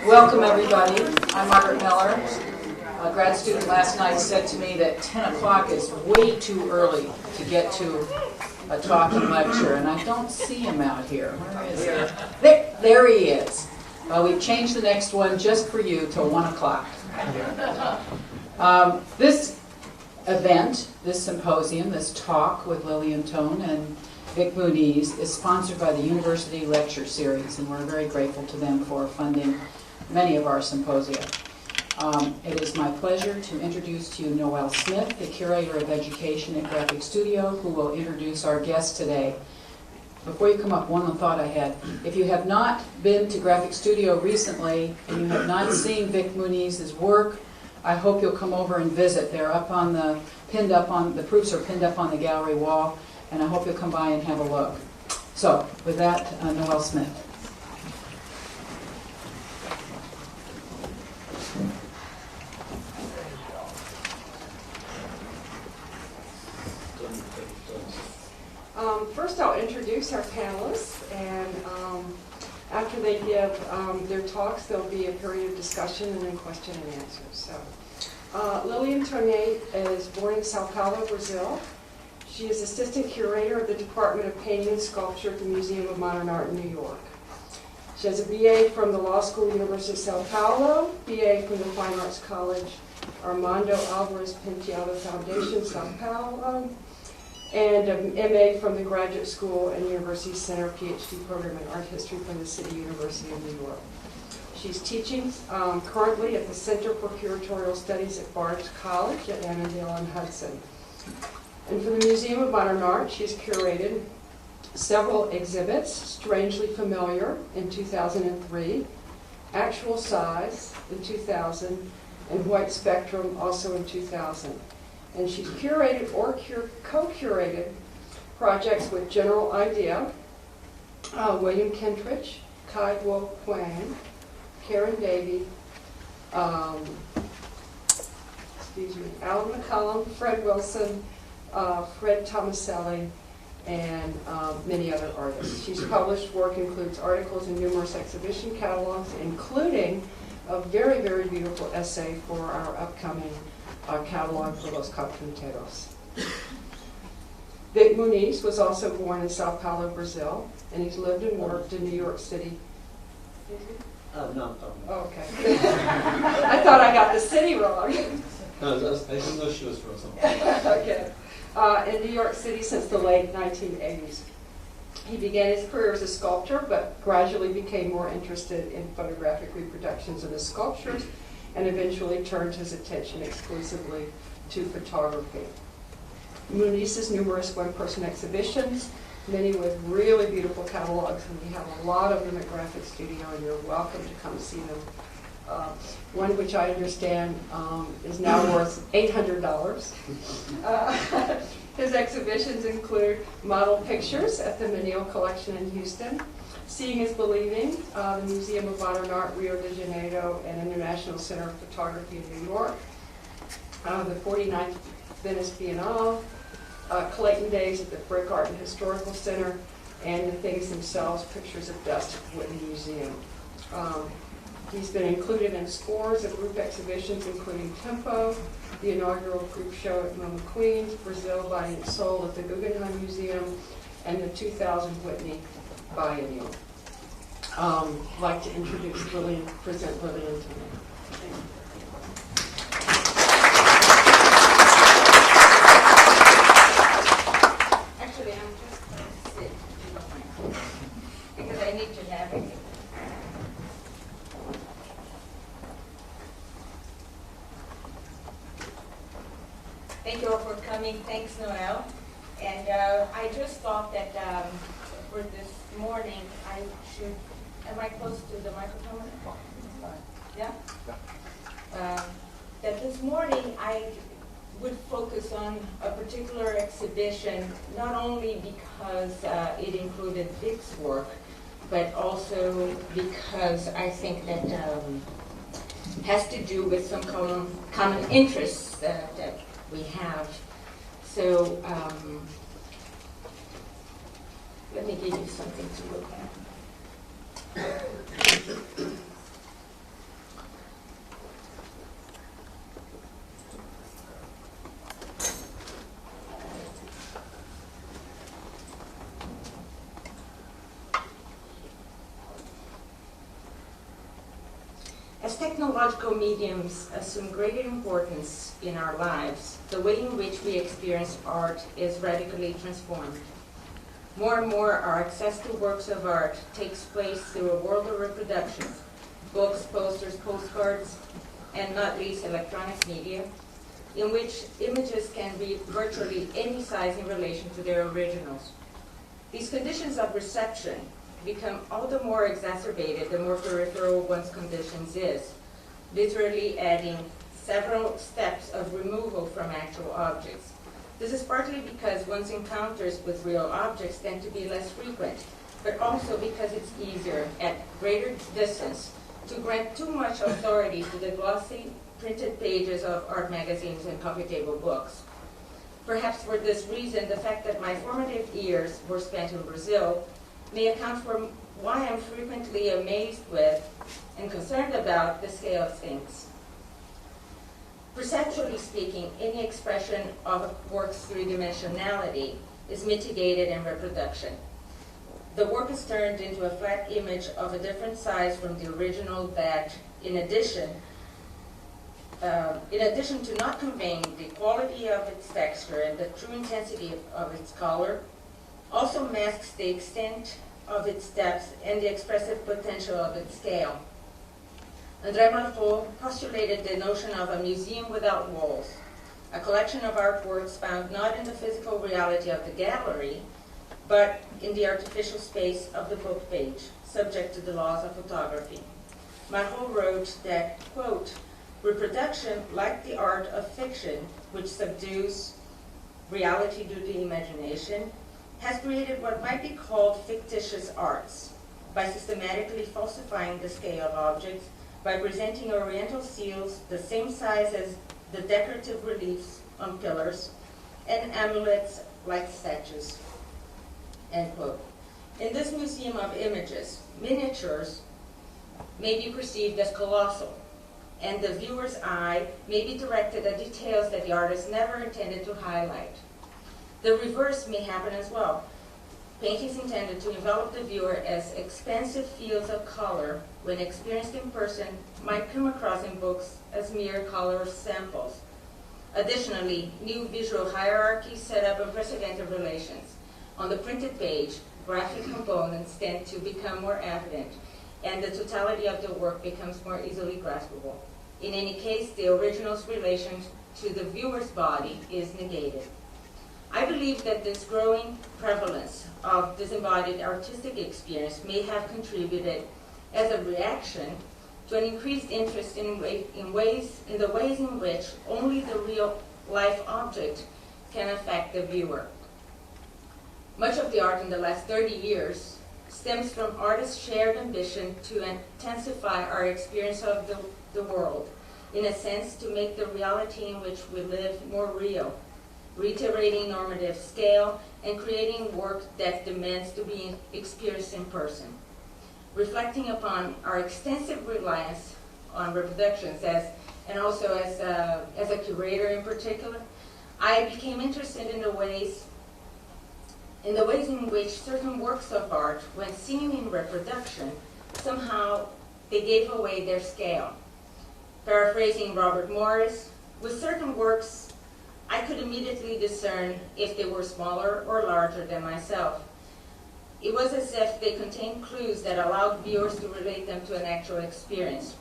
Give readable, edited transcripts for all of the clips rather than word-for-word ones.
Welcome, everybody. I'm Margaret Miller. A grad student last night said to me that 10 o'clock is way too early to get to a talk and lecture, and I don't see him out here. Where is he? There he is. We've changed the next one just for you till 1 o'clock. This event, this symposium, this talk with Lilian Tone and Vik Muniz is sponsored by the University Lecture Series, and we're very grateful to them for funding many of our symposia. It is my pleasure to introduce to you Noelle Smith, the Curator of Education at Graphic Studio, who will introduce our guest today. Before you come up, one thought I had. If you have not been to Graphic Studio recently and you have not seen Vik Muniz's work, I hope you'll come over and visit. They're up on the proofs are pinned up on the gallery wall, and I hope you'll come by and have a look. So, with that, Noelle Smith. First, I'll introduce our panelists, and after they give their talks, there'll be a period of discussion and then question and answers. So, Lilian Tone is born in Sao Paulo, Brazil. She is Assistant Curator of the Department of Painting and Sculpture at the Museum of Modern Art in New York. She has a BA from the Law School, University of Sao Paulo, BA from the Fine Arts College, Armando Alvarez Penteado Foundation, Sao Paulo, and an MA from the Graduate School and University Center PhD program in Art History from the City University of New York. She's teaching currently at the Center for Curatorial Studies at Bard's College at Annandale on Hudson. And for the Museum of Modern Art, she's curated several exhibits: Strangely Familiar in 2003, Actual Size in 2000, and White Spectrum also in 2000. And she's curated or co-curated projects with General Idea, William Kentridge, Kai Guo Huang, Karen Davey, Alan McCullum, Fred Wilson, Fred Tomaselli, and many other artists. She's published work includes articles in numerous exhibition catalogs, including a very, very beautiful essay for our upcoming catalog for Los Carpinteiros. Vik Muniz was also born in Sao Paulo, Brazil, and he's lived and worked in New York City. No, I'm talking. Oh, okay. I thought I got the city wrong. No, I didn't know she was from somewhere. Okay. In New York City since the late 1980s. He began his career as a sculptor, but gradually became more interested in photographic reproductions of his sculptures, and eventually turned his attention exclusively to photography. Muniz's numerous one-person exhibitions, many with really beautiful catalogs, and we have a lot of them at Graphic Studio, and you're welcome to come see them. One which I understand is now worth $800. His exhibitions include model pictures at the Menil Collection in Houston, Seeing is Believing, the Museum of Modern Art, Rio de Janeiro, and International Center of Photography in New York, the 49th Venice Biennale, Clayton Days at the Brick Art and Historical Center, and the things themselves, Pictures of Dust at the Whitney Museum. He's been included in scores of group exhibitions, including Tempo, the inaugural group show at MoMA Queens, Brazil, Body and Soul at the Guggenheim Museum, and the 2000 Whitney Biennial. I'd like to introduce Lilian, present Lilian tonight. Actually, I'm just going to sit, if you don't mind, because I need to navigate. Thank you all for coming. Thanks, Noelle. And I just thought that for this morning, I should, am I close to the microphone? Yeah? That this morning I would focus on a particular exhibition, not only because it included Vik's work, but also because I think that has to do with some common interests that we have. So let me give you something to look at. As technological mediums assume greater importance in our lives, the way in which we experience art is radically transformed. More and more, our access to works of art takes place through a world of reproductions, books, posters, postcards, and not least electronic media, in which images can be virtually any size in relation to their originals. These conditions of reception become all the more exacerbated the more peripheral one's conditions is, literally adding several steps of removal from actual objects. This is partly because one's encounters with real objects tend to be less frequent, but also because it's easier at greater distance to grant too much authority to the glossy printed pages of art magazines and coffee table books. Perhaps for this reason, the fact that my formative years were spent in Brazil may account for why I'm frequently amazed with and concerned about the scale of things. Perceptually speaking, any expression of a work's three-dimensionality is mitigated in reproduction. The work is turned into a flat image of a different size from the original that, in addition to not conveying the quality of its texture and the true intensity of its color, also masks the extent of its depth and the expressive potential of its scale. André Malraux postulated the notion of a museum without walls, a collection of artworks found not in the physical reality of the gallery, but in the artificial space of the book page, subject to the laws of photography. Malraux wrote that, quote, reproduction, like the art of fiction, which subdues reality due to imagination, has created what might be called fictitious arts, by systematically falsifying the scale of objects, by presenting oriental seals the same size as the decorative reliefs on pillars, and amulets like statues, end quote. In this museum of images, miniatures may be perceived as colossal, and the viewer's eye may be directed at details that the artist never intended to highlight. The reverse may happen as well. Paintings intended to envelop the viewer as expansive fields of color, when experienced in person, might come across in books as mere color samples. Additionally, new visual hierarchies set up unprecedented relations. On the printed page, graphic components tend to become more evident, and the totality of the work becomes more easily graspable. In any case, the original's relation to the viewer's body is negated. I believe that this growing prevalence of disembodied artistic experience may have contributed as a reaction to an increased interest in the ways in which only the real life object can affect the viewer. Much of the art in the last 30 years stems from artists' shared ambition to intensify our experience of the world, in a sense to make the reality in which we live more real, reiterating normative scale and creating work that demands to be experienced in person. Reflecting upon our extensive reliance on reproductions and also as a curator in particular, I became interested in the ways in which certain works of art, when seen in reproduction, somehow they gave away their scale. Paraphrasing Robert Morris, with certain works, I could immediately discern if they were smaller or larger than myself. It was as if they contained clues that allowed viewers to relate them to an actual experience.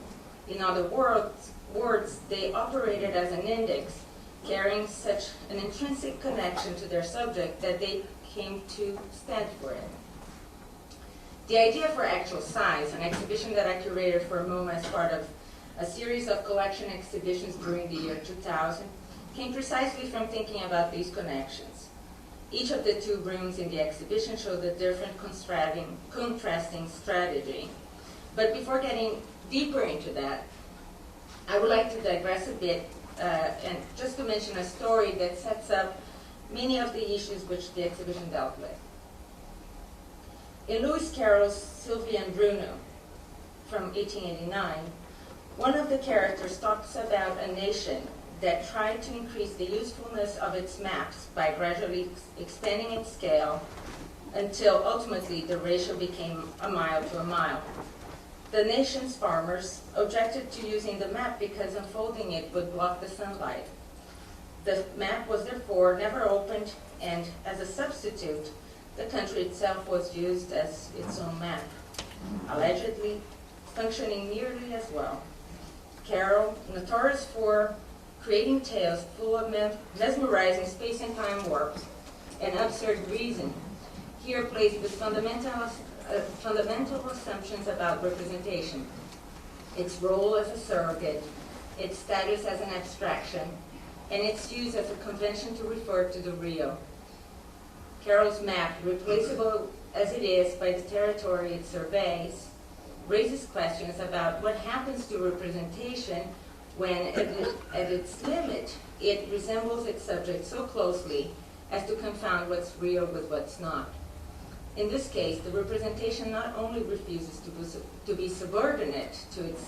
In other words, they operated as an index, carrying such an intrinsic connection to their subject that they came to stand for it. The idea for Actual Size, an exhibition that I curated for a moment as part of a series of collection exhibitions during the year 2000, came precisely from thinking about these connections. Each of the two rooms in the exhibition showed a different contrasting strategy. But before getting deeper into that, I would like to digress a bit and just to mention a story that sets up many of the issues which the exhibition dealt with. In Lewis Carroll's Sylvia and Bruno from 1889, one of the characters talks about a nation that tried to increase the usefulness of its maps by gradually expanding its scale until ultimately the ratio became a mile to a mile. The nation's farmers objected to using the map because unfolding it would block the sunlight. The map was therefore never opened, and as a substitute, the country itself was used as its own map, allegedly functioning nearly as well. Carroll, notorious for creating tales full of mesmerizing space and time warps and absurd reason, here plays with fundamental assumptions about representation, its role as a surrogate, its status as an abstraction, and its use as a convention to refer to the real. Carroll's map, replaceable as it is by the territory it surveys, raises questions about what happens to representation when, at its limit, it resembles its subject so closely as to confound what's real with what's not. In this case, the representation not only refuses to be subordinate to its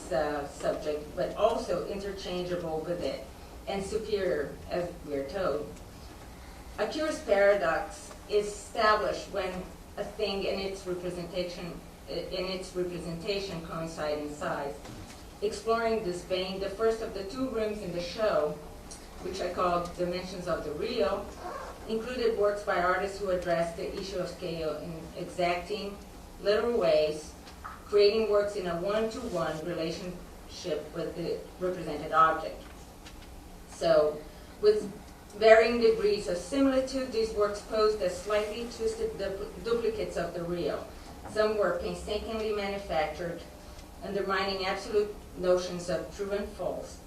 subject, but also interchangeable with it, and superior, as we're told. A curious paradox is established when a thing and its representation coincide in size. Exploring this vein, the first of the two rooms in the show, which I called Dimensions of the Real, included works by artists who addressed the issue of scale in exacting, literal ways, creating works in a one-to-one relationship with the represented object. So, with varying degrees of similitude, these works posed as slightly twisted duplicates of the real. Some were painstakingly manufactured, undermining absolute notions of true and false,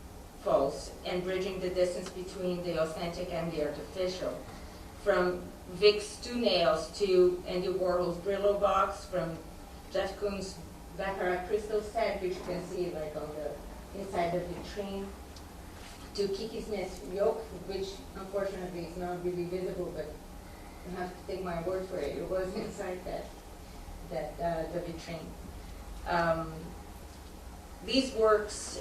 and bridging the distance between the authentic and the artificial. From Vic's Two Nails to Andy Warhol's Brillo box, from Jeff Koons' Baccarat crystal set, which you can see like on the inside of the vitrine, to Kiki Smith's yoke, which unfortunately is not really visible, but you have to take my word for it. It was inside the vitrine. These works,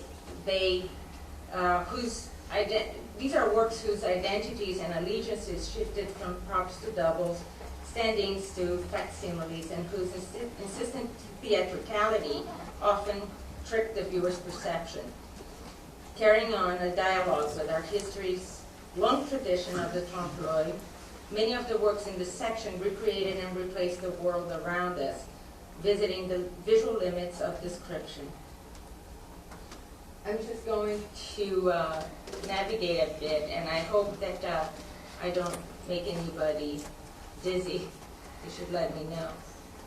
these are works whose identities and allegiances shifted from props to doubles, standings to facsimiles, and whose insistent theatricality often tricked the viewer's perception. Carrying on a dialogue with our history's long tradition of the trompe-l'oeil, many of the works in this section recreated and replaced the world around us, visiting the visual limits of description. I'm just going to navigate a bit, and I hope that I don't make anybody dizzy. You should let me know.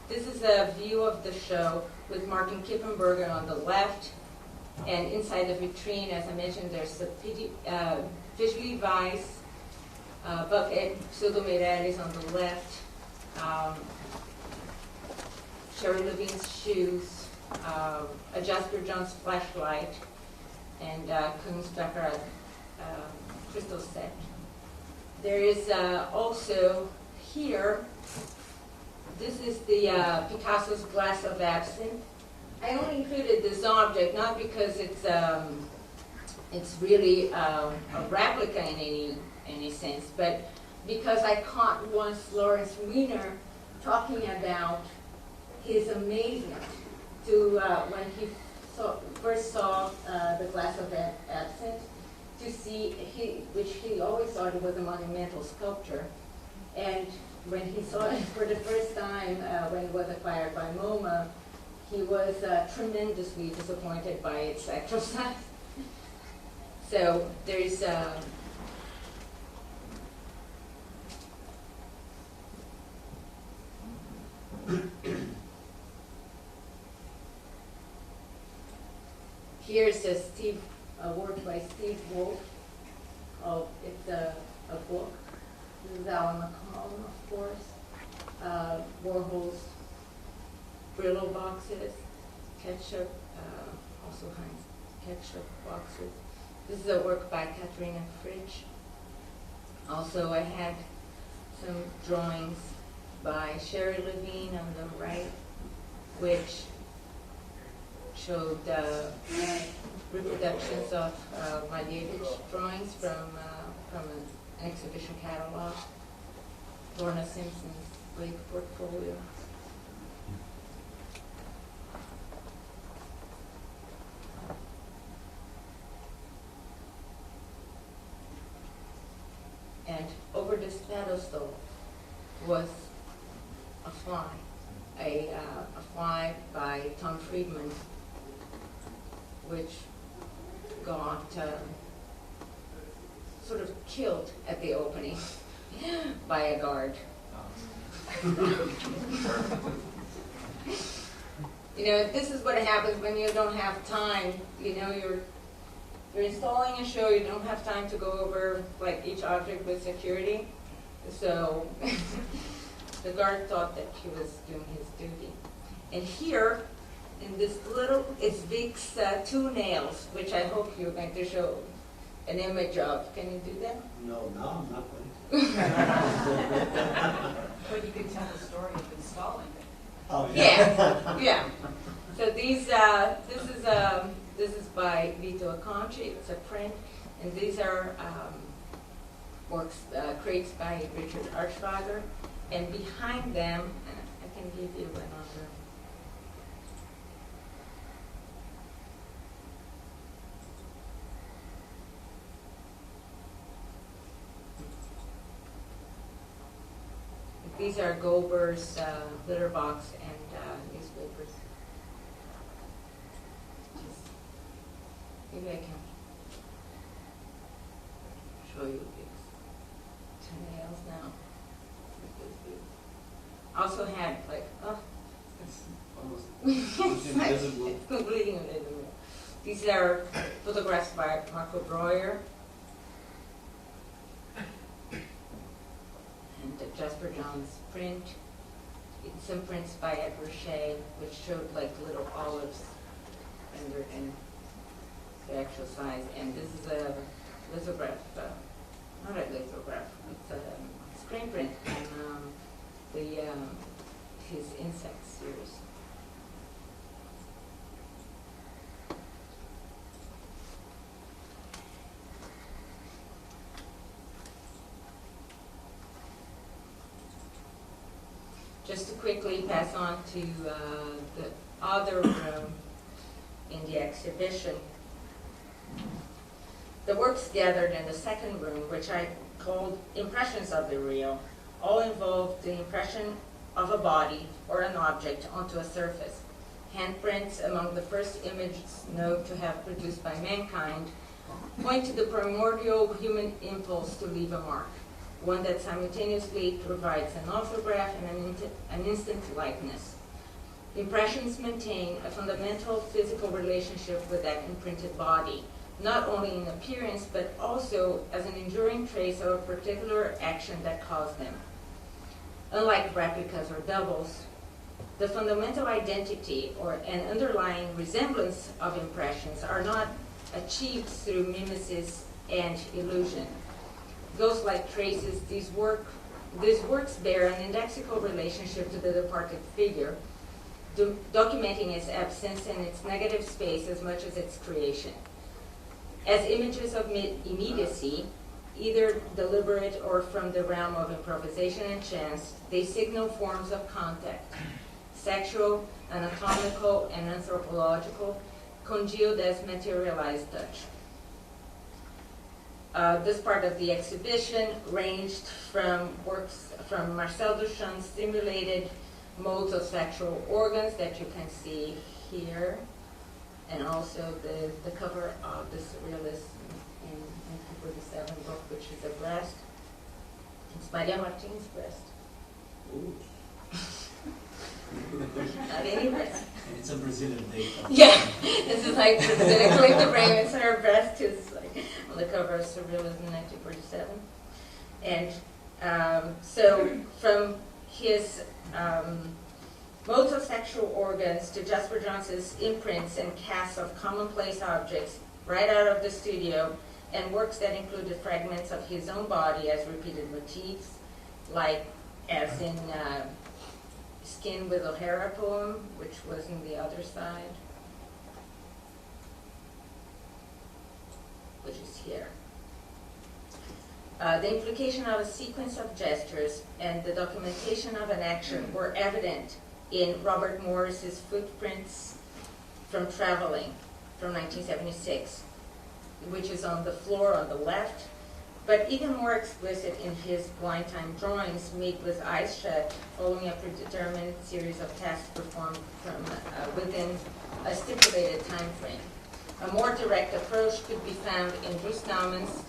This is a view of the show with Martin Kippenberger on the left, and inside the vitrine, as I mentioned, there's a visually Weiss bucket, Pseudo Meirelles on the left, Sherry Levine's shoes, a Jasper Johns flashlight, and Koons' Baccarat crystal set. There is also here, this is the Picasso's Glass of Absinthe. I only included this object not because it's really a replica in any sense, but because I caught once Lawrence Weiner talking about his amazement to when he first saw the Glass of Absinthe, to see which he always thought it was a monumental sculpture, and when he saw it for the first time when it was acquired by MoMA, he was tremendously disappointed by its actual size. So there's here's a work by Steve Wolf. It's a book. This is Alan McCollum, of course. Warhol's Brillo boxes, ketchup, also Heinz ketchup boxes. This is a work by Katharina Fritsch. Also, I had some drawings by Sherry Levine on the right, which showed reproductions of my David's drawings from an exhibition catalog, Lorna Simpson's Blake portfolio. this pedestal was a fly, a fly by Tom Friedman, which got sort of killed at the opening by a guard. You know, this is what happens when you don't have time. You know, you're installing a show, you don't have time to go over like each object with security. So the guard thought that he was doing his duty. And here, in this little, it's Vik's 2 nails, which I hope you're going to show an image of. Can you do that? No, now I'm not going to. But you could tell the story of installing it. Oh, Yeah, yeah. So these, this is by Vito Acconci. It's a print, and these are works, crates by Richard Archwager. And behind them, I can give you another. These are Gober's litter box and newspapers. Maybe I can show you these 2 nails now. Also had like, It's almost it's like- invisible. it's completely invisible. These are photographs by Marco Breuer. And the Jasper Johns print. It's some prints by Edward Shea, which showed like little olives rendered in the actual size. And this is a lithograph, not a lithograph, it's a screen print on his insect series. Just to quickly pass on to the other room in the exhibition. The works gathered in the second room, which I called Impressions of the Real, all involved the impression of a body or an object onto a surface. Handprints, among the first images known to have produced by mankind, point to the primordial human impulse to leave a mark, one that simultaneously provides an autograph and an instant likeness. Impressions maintain a fundamental physical relationship with that imprinted body, not only in appearance, but also as an enduring trace of a particular action that caused them. Unlike replicas or doubles, the fundamental identity or an underlying resemblance of impressions are not achieved through mimesis and illusion. Ghost-like traces, these works bear an indexical relationship to the departed figure, documenting its absence and its negative space as much as its creation. As images of immediacy, either deliberate or from the realm of improvisation and chance, they signal forms of contact, sexual, anatomical, and anthropological, congealed as materialized touch. This part of the exhibition ranged from works from Marcel Duchamp's stimulated modes of sexual organs that you can see here, and also the cover of the Surrealist in 1947 book, which is a breast. It's Maria Martin's breast. Ooh. Not any breast. And it's a Brazilian date. Yeah, this is like Brazilian the frame. It's her breast is like on the cover of Surrealism in 1947. And so from his modes of sexual organs to Jasper Johns' imprints and casts of commonplace objects right out of the studio, and works that included fragments of his own body as repeated motifs, like as in Skin with O'Hara poem, which was in the other side, which is here. The implication of a sequence of gestures and the documentation of an action were evident in Robert Morris's Footprints from Traveling from 1976, which is on the floor on the left, but even more explicit in his blind time drawings made with eyes shut, following a predetermined series of tasks performed from within a stipulated time frame. A more direct approach could be found in Bruce Naumann's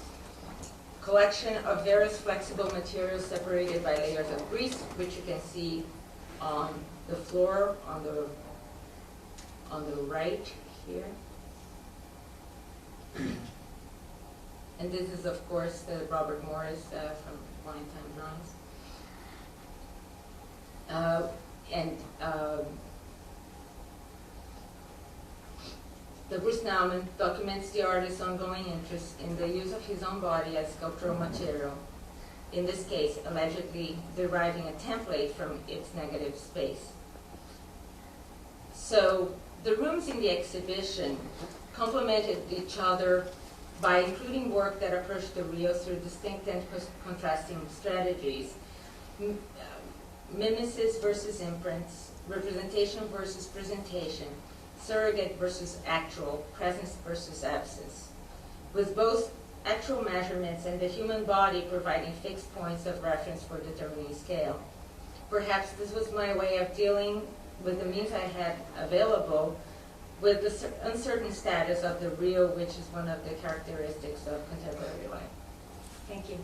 collection of various flexible materials separated by layers of grease, which you can see on the floor on the right here. And this is, of course, Robert Morris from Blind Time Drawings. The Bruce Naumann documents the artist's ongoing interest in the use of his own body as sculptural material, in this case, allegedly deriving a template from its negative space. So the rooms in the exhibition complemented each other by including work that approached the real through distinct and contrasting strategies. Mimesis versus imprints, representation versus presentation, surrogate versus actual, presence versus absence, with both actual measurements and the human body providing fixed points of reference for determining scale. Perhaps this was my way of dealing with the means I had available with the uncertain status of the real, which is one of the characteristics of contemporary life. Thank you.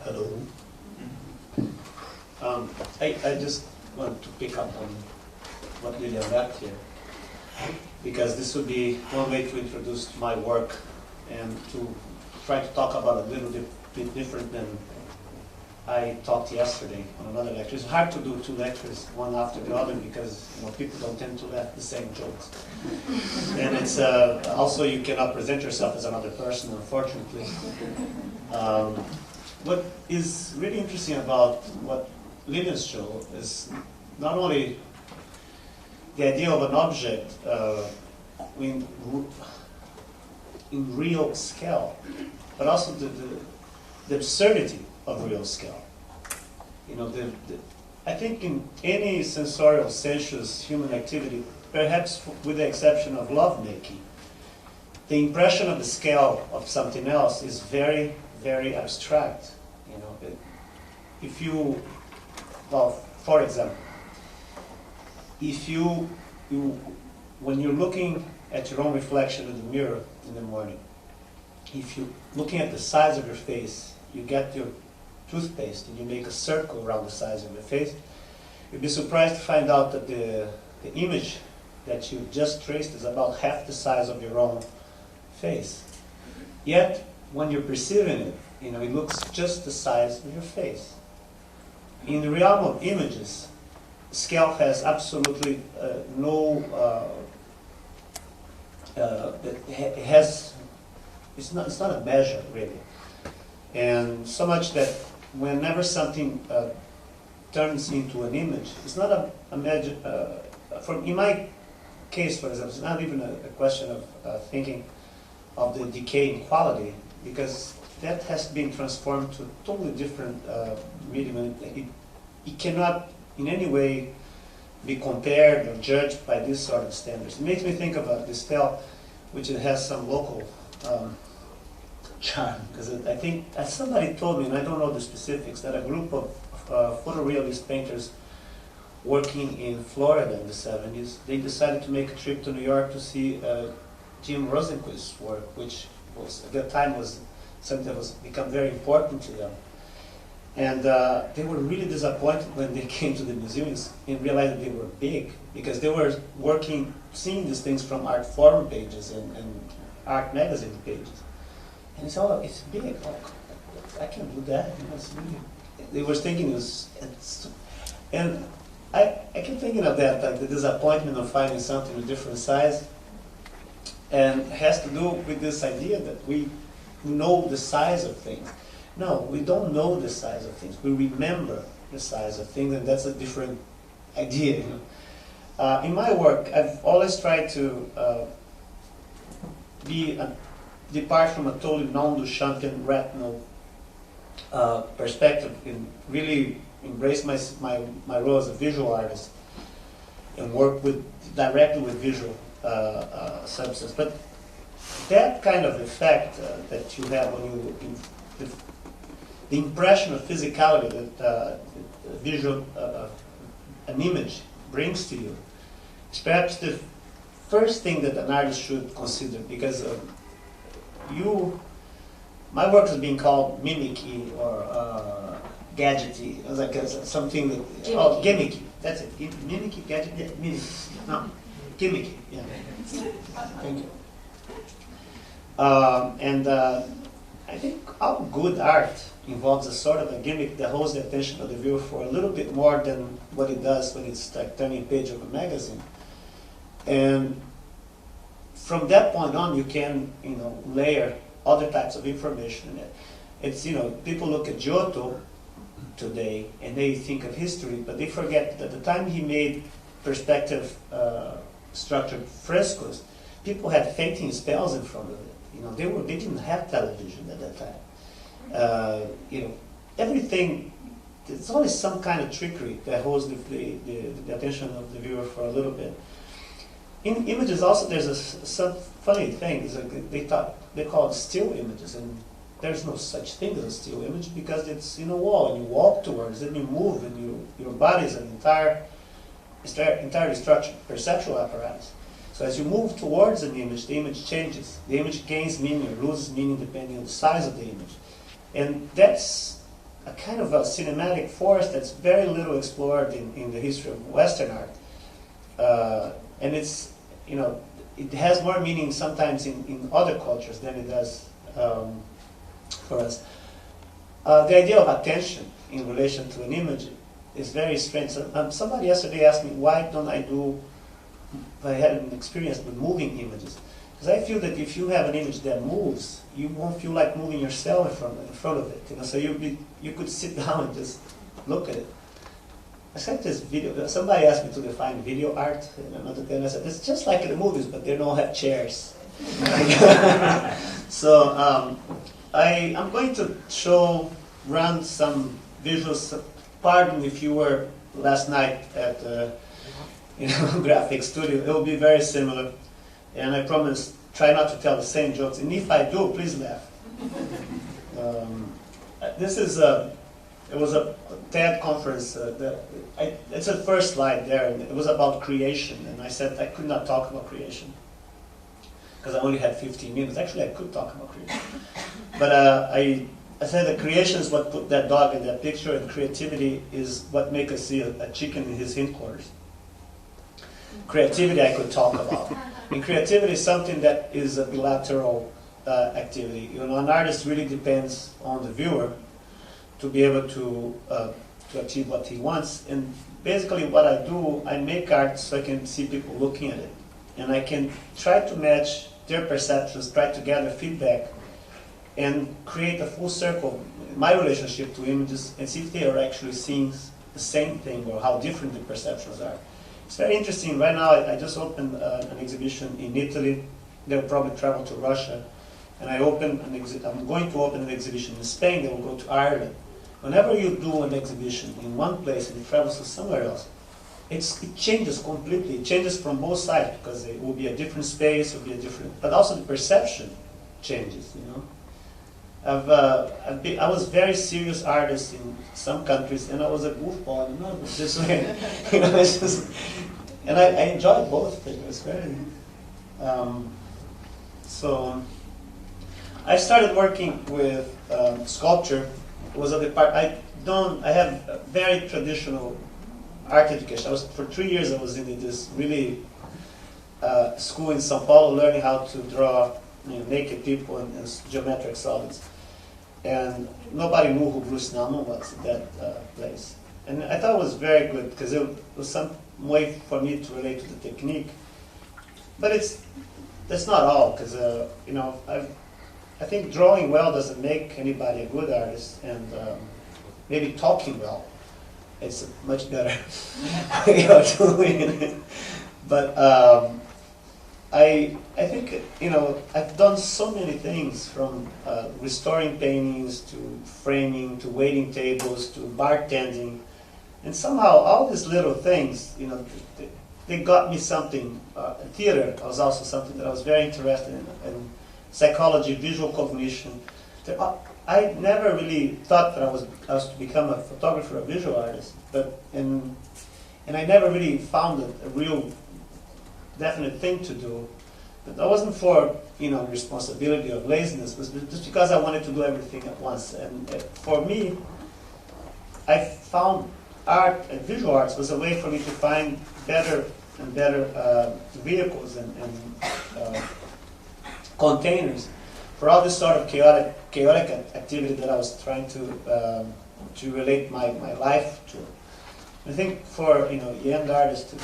Hello. I just want to pick up on what Lilian left here, because this would be one way to introduce my work and to try to talk about a little bit different than I talked yesterday on another lecture. It's hard to do two lectures, one after the other, because people don't tend to laugh the same jokes. And it's also you cannot present yourself as another person, unfortunately. What is really interesting about what Lilian's show is not only the idea of an object in real scale, but also the absurdity of real scale. I think in any sensorial, sensuous human activity, perhaps with the exception of lovemaking, the impression of the scale of something else is very, very abstract. For example, if when you're looking at your own reflection in the mirror in the morning, if you're looking at the size of your face, you get your toothpaste and you make a circle around the size of your face, you'd be surprised to find out that the image that you just traced is about half the size of your own face. Yet, when you're perceiving it, it looks just the size of your face. In the realm of images, scale has absolutely it's not a measure, really. And so much that whenever something turns into an image, it's not a measure. In my case, for example, it's not even a question of thinking of the decay in quality, because that has been transformed to a totally different medium. It cannot in any way be compared or judged by these sort of standards. It makes me think of this tale, which it has some local charm, because I think, as somebody told me, and I don't know the specifics, that a group of photorealist painters working in Florida in the 70s, they decided to make a trip to New York to see Jim Rosenquist's work, which was, at that time, was something that was become very important to them. And they were really disappointed when they came to the museums and realized that they were big, because they were seeing these things from art forum pages and art magazine pages. And it's all, it's big. Oh, I can't do that. It's really, they were thinking and I keep thinking of that, like the disappointment of finding something of different size, and it has to do with this idea that we know the size of things. No, we don't know the size of things. We remember the size of things, and that's a different idea. In my work, I've always tried to depart from a totally non-Duchampian retinal perspective and really embrace my role as a visual artist. and work directly with visual substance. But that kind of effect that you have when the impression of physicality that visual an image brings to you is perhaps the first thing that an artist should consider, because my work is being called mimicky or gadgety. It was like something that, gimmicky. That's it. Mimicky, gadget, yeah, mimicky. No, gimmicky. Yeah. Thank you. I think all good art involves a sort of a gimmick that holds the attention of the viewer for a little bit more than what it does when it's like turning a page of a magazine. And from that point on, you can, layer other types of information in it. It's, people look at Giotto today and they think of history, but they forget that at the time he made perspective structured frescoes, people had fainting spells in front of it. They didn't have television at that time. Everything. There's always some kind of trickery that holds the attention of the viewer for a little bit. In images, also, there's some funny thing. It's like they call it still images, and there's no such thing as a still image because it's in a wall, and you walk towards it, and you move, and your body is an entirely structured perceptual apparatus. So as you move towards an image, the image changes. The image gains meaning or loses meaning depending on the size of the image. And that's a kind of a cinematic force that's very little explored in the history of Western art. And it's, it has more meaning sometimes in other cultures than it does for us. The idea of attention in relation to an image is very strange. Somebody yesterday asked me, why don't I had an experience with moving images. Because I feel that if you have an image that moves, you won't feel like moving yourself in front of it. So you could sit down and just look at it. I sent this video. Somebody asked me to define video art, and I said, it's just like in the movies, but they don't have chairs. So I'm going to run some visuals. Pardon if you were last night at graphic studio. It will be very similar, and I promise try not to tell the same jokes. And if I do, please laugh. It was a TED conference. It's the first slide there, and it was about creation. And I said I could not talk about creation because I only had 15 minutes. Actually, I could talk about creation, but I said that creation is what put that dog in that picture, and creativity is what make us see a chicken in his hindquarters. Creativity I could talk about. And creativity is something that is a bilateral activity. An artist really depends on the viewer to be able to achieve what he wants. And basically what I do, I make art so I can see people looking at it. And I can try to match their perceptions, try to gather feedback, and create a full circle in my relationship to images and see if they are actually seeing the same thing or how different the perceptions are. It's very interesting. Right now, I just opened an exhibition in Italy. They'll probably travel to Russia. And I'm going to open an exhibition in Spain that will go to Ireland. Whenever you do an exhibition in one place and it travels to somewhere else, it changes completely. It changes from both sides because it will be a different space, it will be a different, but also the perception changes. I was a very serious artist in some countries, and I was a goofball in others. This way, and I enjoyed both things. It was very. So I started working with sculpture. It was a part. I have a very traditional art education. For 3 years. I was in this really school in São Paulo, learning how to draw naked people in geometric solids. And nobody knew who Bruce Nauman was at that place. And I thought it was very good because it was some way for me to relate to the technique. But that's not all, because I think drawing well doesn't make anybody a good artist, and maybe talking well, it's much better way of doing it. But I think, I've done so many things, from restoring paintings to framing to waiting tables to bartending, and somehow all these little things, they got me something. Theater was also something that I was very interested in, and psychology, visual cognition. I never really thought that I was to become a photographer, a visual artist, and I never really found a real definite thing to do. But that wasn't for responsibility or laziness. It was just because I wanted to do everything at once. And for me, I found art and visual arts was a way for me to find better and better vehicles and containers for all this sort of chaotic activity that I was trying to relate my life to. I think for young artists to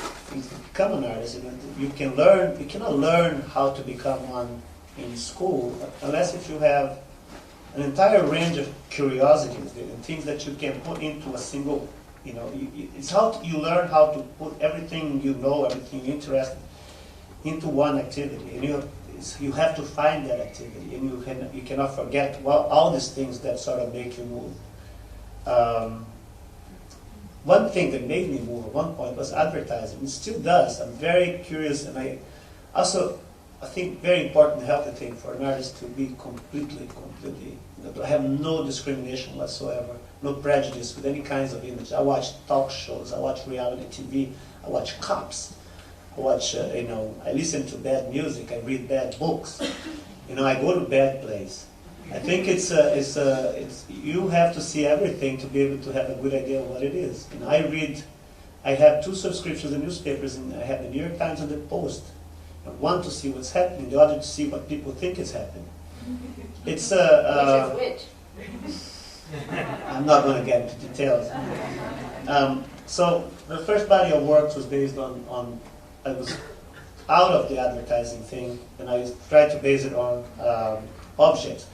become an artist, you cannot learn how to become one in school unless if you have an entire range of curiosities and things that you can put into a single. It's how you learn how to put everything everything you're interested into one activity, and you have to find that activity, and you cannot forget all these things that sort of make you move. One thing that made me move at one point was advertising. It still does. I'm very curious, and I think very important, healthy thing for an artist to be completely, to have no discrimination whatsoever, no prejudice with any kinds of image. I watch talk shows, I watch reality TV, I watch cops, I watch, I listen to bad music, I read bad books, I go to bad plays. I think it's you have to see everything to be able to have a good idea of what it is. I have 2 subscriptions in newspapers, and I have the New York Times and the Post. One to see what's happening, the other to see what people think is happening. It's which? I'm not going to get into details. So the first body of work was based on I was out of the advertising thing, and I tried to base it on objects.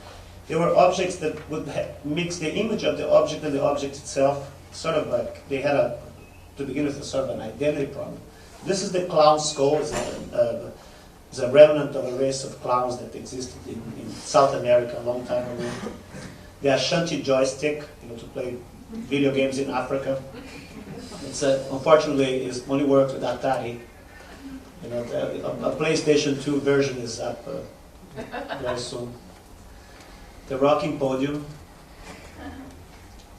There were objects that would mix the image of the object and the object itself, sort of like they had to begin with, a sort of an identity problem. This is the clown skull. It's a remnant of a race of clowns that existed in South America a long time ago. The Ashanti joystick, to play video games in Africa. It's unfortunately it only works with Atari. A PlayStation 2 version is up very soon. The rocking podium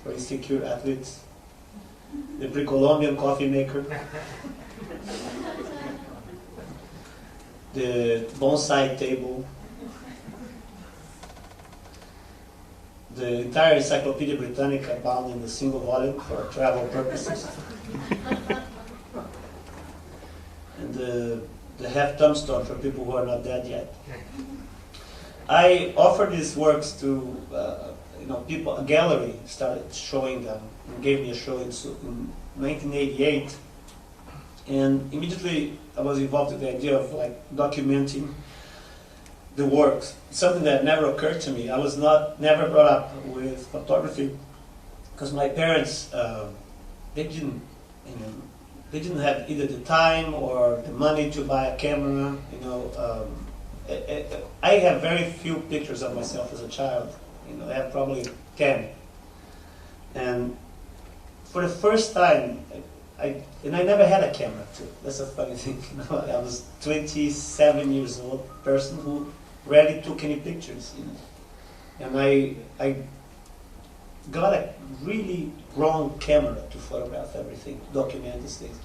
for insecure athletes. The pre-Columbian coffee maker. The bonsai table. The entire Encyclopedia Britannica bound in a single volume for travel purposes. And the half tombstone for people who are not dead yet. I offered these works to people. A gallery started showing them and gave me a show in 1988, and immediately I was involved with the idea of documenting the works. Something that never occurred to me. I was never brought up with photography because my parents they didn't have either the time or the money to buy a camera. I have very few pictures of myself as a child. I have probably 10. And for the first time, I never had a camera too. That's a funny thing. I was 27 years old person who rarely took any pictures. And I got a really wrong camera to photograph everything, to document these things.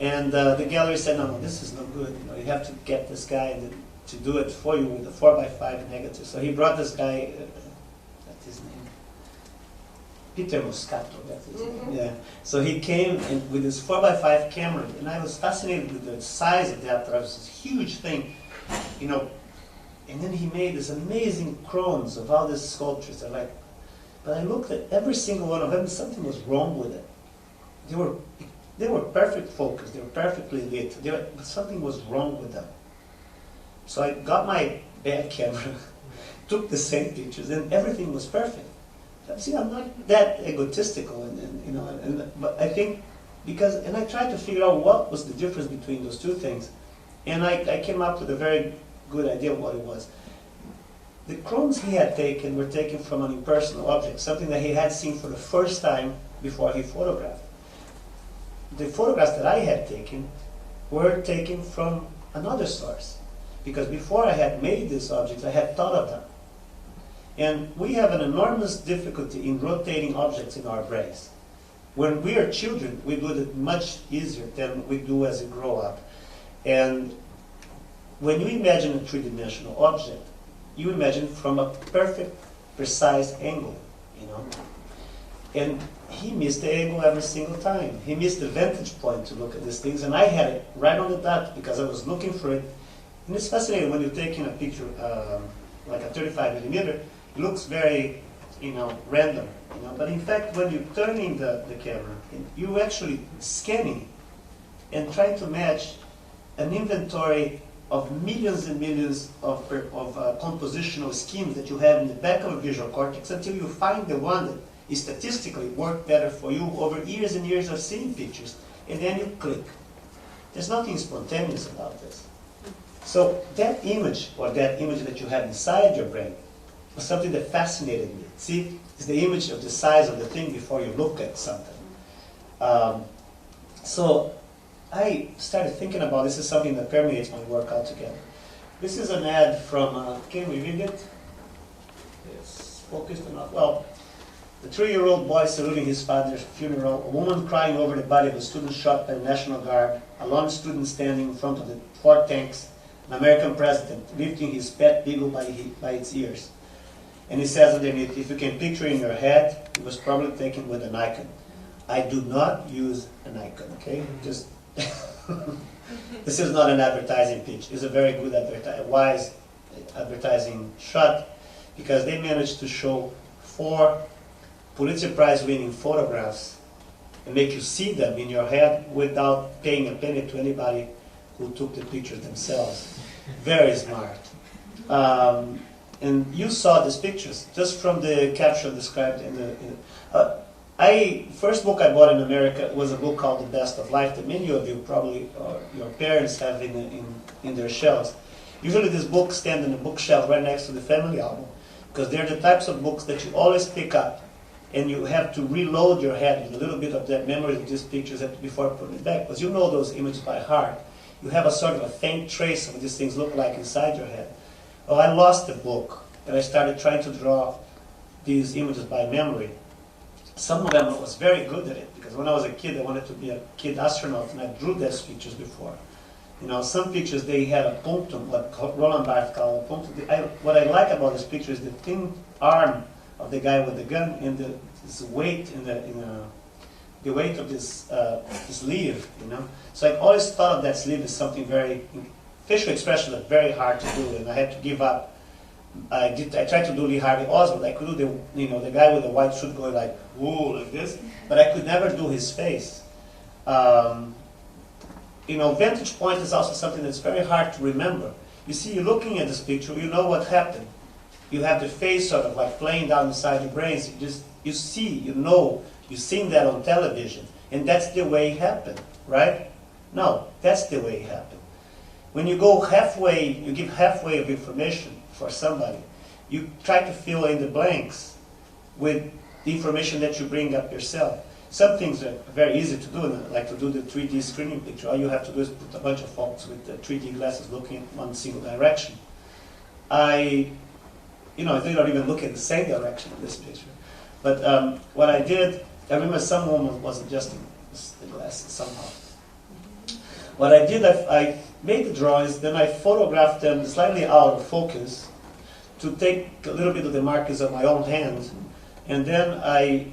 And the gallery said, no, this is no good. You have to get this guy to do it for you with a 4x5 negative. So he brought this guy, that's his name, Peter Moscato, that's his name. Yeah. So he came with his 4x5 camera, and I was fascinated with the size of the apparatus. This huge thing, and then he made this amazing chromes of all these sculptures. But I looked at every single one of them, and something was wrong with it. They were perfect focus, they were perfectly lit, but something was wrong with them. So I got my bad camera, took the same pictures, and everything was perfect. See, I'm not that egotistical, but I think and I tried to figure out what was the difference between those two things, and I came up with a very good idea of what it was. The chromes he had taken were taken from an impersonal object, something that he had seen for the first time before he photographed. The photographs that I had taken were taken from another source. Because before I had made these objects, I had thought of them. And we have an enormous difficulty in rotating objects in our brains. When we are children, we do it much easier than we do as we grow up. And when you imagine a three-dimensional object, you imagine from a perfect, precise angle, you know. And he missed the angle every single time. He missed the vantage point to look at these things, and I had it right on the dot because I was looking for it. And it's fascinating when you're taking a picture, like a 35 millimeter, it looks very, you know, random, you know. But in fact, when you're turning the camera, you're actually scanning and trying to match an inventory of millions and millions of compositional schemes that you have in the back of a visual cortex until you find the one that is statistically work better for you over years and years of seeing pictures, and then you click. There's nothing spontaneous about this. So that image, or that image that you have inside your brain, was something that fascinated me. See, it's the image of the size of the thing before you look at something. So I started thinking about this is something that permeates my work altogether. This is an ad from, can we read it? It's focused enough. Well, the 3-year-old boy saluting his father's funeral, a woman crying over the body of a student shot by the National Guard, a lone student standing in front of the 4 tanks, an American president lifting his pet beagle by its ears. And he says underneath, if you can picture in your head, it was probably taken with a Nikon. I do not use a Nikon, okay? Just this is not an advertising pitch. It's a very good wise advertising shot, because they managed to show 4 Pulitzer Prize-winning photographs and make you see them in your head without paying a penny to anybody who took the pictures themselves. Very smart. And you saw these pictures just from the capture described in the. First book I bought in America was a book called The Best of Life that many of you probably, or your parents have in their shelves. Usually these books stand in a bookshelf right next to the family album, because they're the types of books that you always pick up, and you have to reload your head with a little bit of that memory of these pictures before putting it back, because you know those images by heart. You have a sort of a faint trace of what these things look like inside your head. Oh, I lost the book, and I started trying to draw these images by memory. Some of them I was very good at it, because when I was a kid, I wanted to be a kid astronaut, and I drew those pictures before. You know, some pictures, they had a punctum, what Roland Barthes called a punctum. What I like about this picture is the thin arm of the guy with the gun, and this weight the weight of this sleeve, you know. So I always thought of that sleeve as something very, facial expression is very hard to do, and I had to give up. I tried to do Lee Harvey Oswald. I could do the guy with the white suit going like, whoa, like this, but I could never do his face. Vantage point is also something that's very hard to remember. You see, you're looking at this picture, you know what happened. You have the face sort of like playing down inside your brains. You see, you know, you've seen that on television, and that's the way it happened, right? No, that's the way it happened. When you go halfway, you give halfway of information for somebody, you try to fill in the blanks with the information that you bring up yourself. Some things are very easy to do, like to do the 3D screening picture. All you have to do is put a bunch of folks with the 3D glasses looking in one single direction. They don't even look in the same direction in this picture. But what I did, I remember some woman was adjusting the glasses somehow. What I did, I made the drawings, then I photographed them slightly out of focus to take a little bit of the markings of my own hand, and then I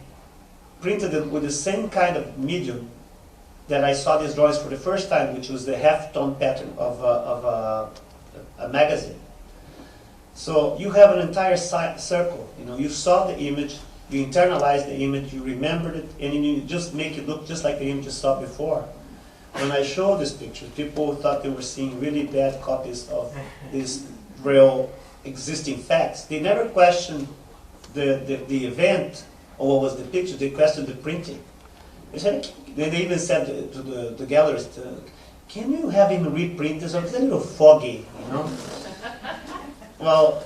printed it with the same kind of medium that I saw these drawings for the first time, which was the half-tone pattern of a magazine. So you have an entire circle. You saw the image, you internalized the image, you remembered it, and you just make it look just like the image you saw before. When I showed this picture, people thought they were seeing really bad copies of these real existing facts. They never questioned the event or what was the picture. They questioned the printing. They even said to the gallerist, "Can you have him reprint this? It's a little foggy, you know." Well,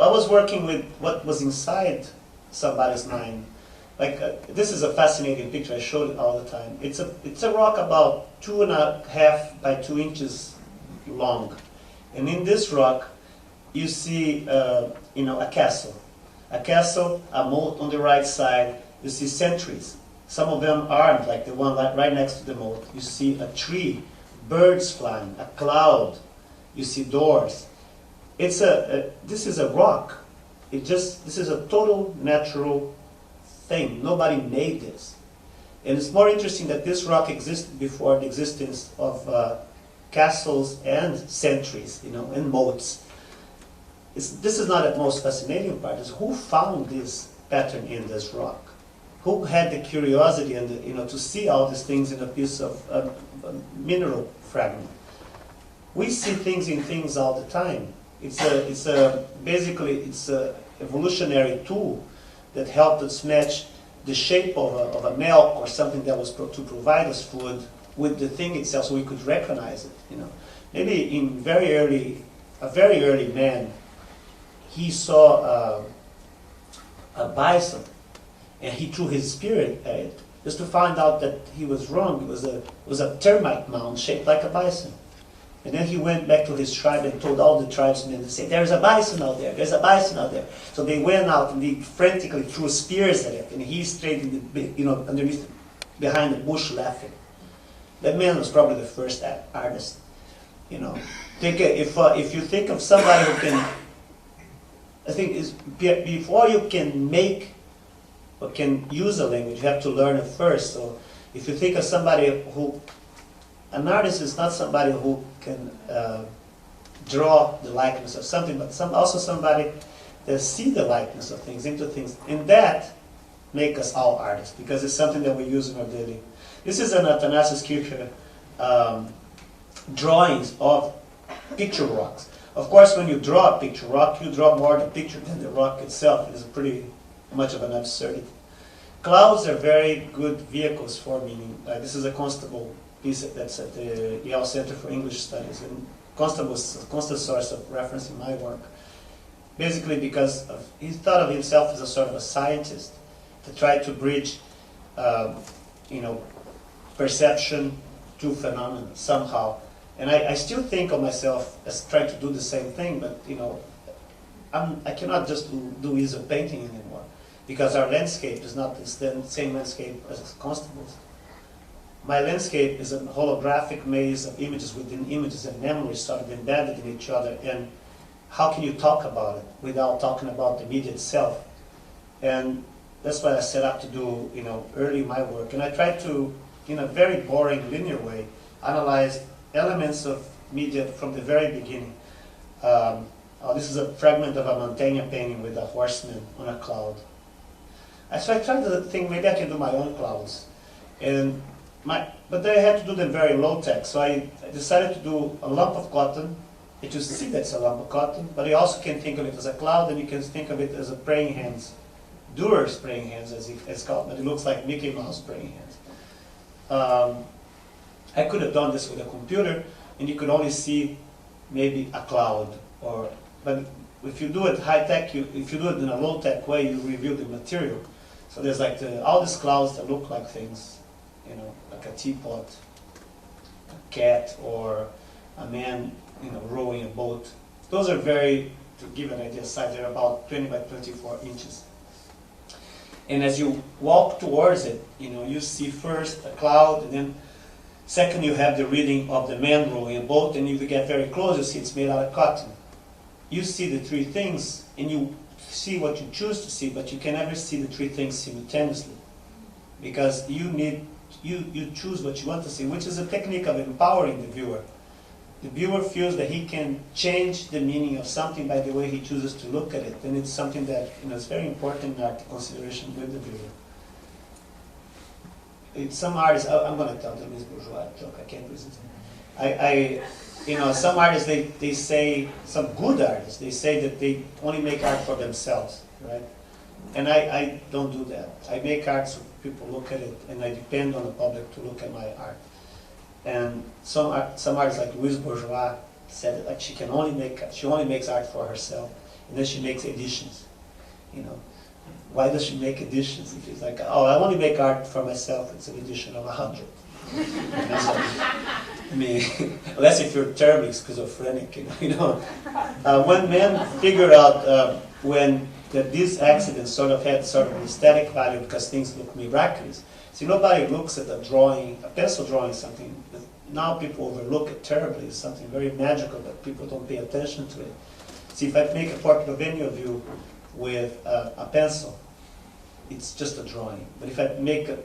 I was working with what was inside somebody's mind. this is a fascinating picture. I show it all the time. It's a rock about 2.5 by 2 inches long, and in this rock, you see a castle, a moat on the right side. You see sentries. Some of them armed, like the one right next to the moat. You see a tree, birds flying, a cloud. You see doors. This is a rock. This is a total natural thing. Nobody made this. And it's more interesting that this rock existed before the existence of castles and sentries, and moats. This is not the most fascinating part. It's who found this pattern in this rock? Who had the curiosity and to see all these things in a piece of mineral fragment? We see things in things all the time. Basically it's a evolutionary tool that helped us match the shape of a milk or something that was to provide us food with the thing itself, so we could recognize it. Maybe in a very early man, he saw a bison, and he threw his spirit at it, just to find out that he was wrong. It was a termite mound shaped like a bison. And then he went back to his tribe and told all the tribesmen to say, "There's a bison out there, there's a bison out there." So they went out and they frantically threw spears at it, and he stayed underneath, behind the bush laughing. That man was probably the first artist. If you think of somebody who can, I think before you can make or can use a language, you have to learn it first. So if you think of somebody an artist is not somebody who can draw the likeness of something, but also somebody that see the likeness of things into things. And that make us all artists, because it's something that we use in our daily. This is an Athanasius Kircher drawings of picture rocks. Of course, when you draw a picture rock, you draw more the picture than the rock itself. It is pretty much of an absurdity. Clouds are very good vehicles for meaning. This is a Constable piece that's at the Yale Center for English Studies, and Constable was a constant source of reference in my work. Basically because he thought of himself as a sort of a scientist to try to bridge, perception to phenomena somehow. And I still think of myself as trying to do the same thing, but I cannot just do easel painting anymore, because our landscape is not the same landscape as Constable's. My landscape is a holographic maze of images within images and memories sort of embedded in each other. And how can you talk about it without talking about the media itself? And that's what I set out to do, early in my work. And I tried to, in a very boring, linear way, analyze elements of media from the very beginning. This is a fragment of a Mantegna painting with a horseman on a cloud. So I tried to think maybe I can do my own clouds. But I had to do them very low-tech, so I decided to do a lump of cotton. You just see that's a lump of cotton, but you also can think of it as a cloud, and you can think of it as a praying hands. Durer's praying hands, as it's called, but it looks like Mickey Mouse praying hands. I could have done this with a computer, and you could only see maybe a cloud. But if you do it high-tech, if you do it in a low-tech way, you reveal the material. So there's like all these clouds that look like things. Like a teapot, a cat, or a man, rowing a boat. Those are to give an idea of size, they're about 20 by 24 inches. And as you walk towards it, you see first a cloud, and then second you have the reading of the man rowing a boat, and if you get very close, you see it's made out of cotton. You see the three things, and you see what you choose to see, but you can never see the three things simultaneously, because you choose what you want to see, which is a technique of empowering the viewer. The viewer feels that he can change the meaning of something by the way he chooses to look at it, and it's something that is very important in art consideration with the viewer. Some artists, I'm going to tell them this bourgeois joke, I can't resist. Some artists, they say, some good artists, they say that they only make art for themselves, right? And I don't do that. I make art so people look at it, and I depend on the public to look at my art. And some artists like Louise Bourgeois said that she only makes art for herself, and then she makes editions. why does she make editions? If it's like, oh, I only make art for myself, it's an edition of 100. I mean, unless if you're terribly schizophrenic, you know. When men figured out that these accidents sort of had sort of an aesthetic value because things look miraculous. See, nobody looks at a drawing, a pencil drawing, something that now people overlook it terribly. It's something very magical, but people don't pay attention to it. See, if I make a portrait of any of you with a pencil, it's just a drawing. But if I make a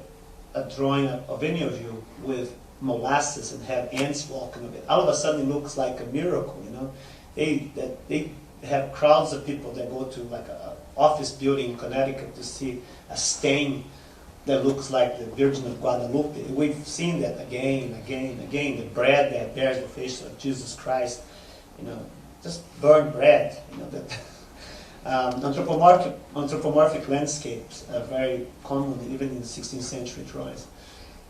drawing of any of you with molasses and have ants walking on it, all of a sudden it looks like a miracle, you know. They have crowds of people that go to like an office building in Connecticut to see a stain that looks like the Virgin of Guadalupe. We've seen that again and again and again. The bread that bears the face of Jesus Christ, you know, just burned bread, you know. That anthropomorphic landscapes are very common even in the 16th century drawings.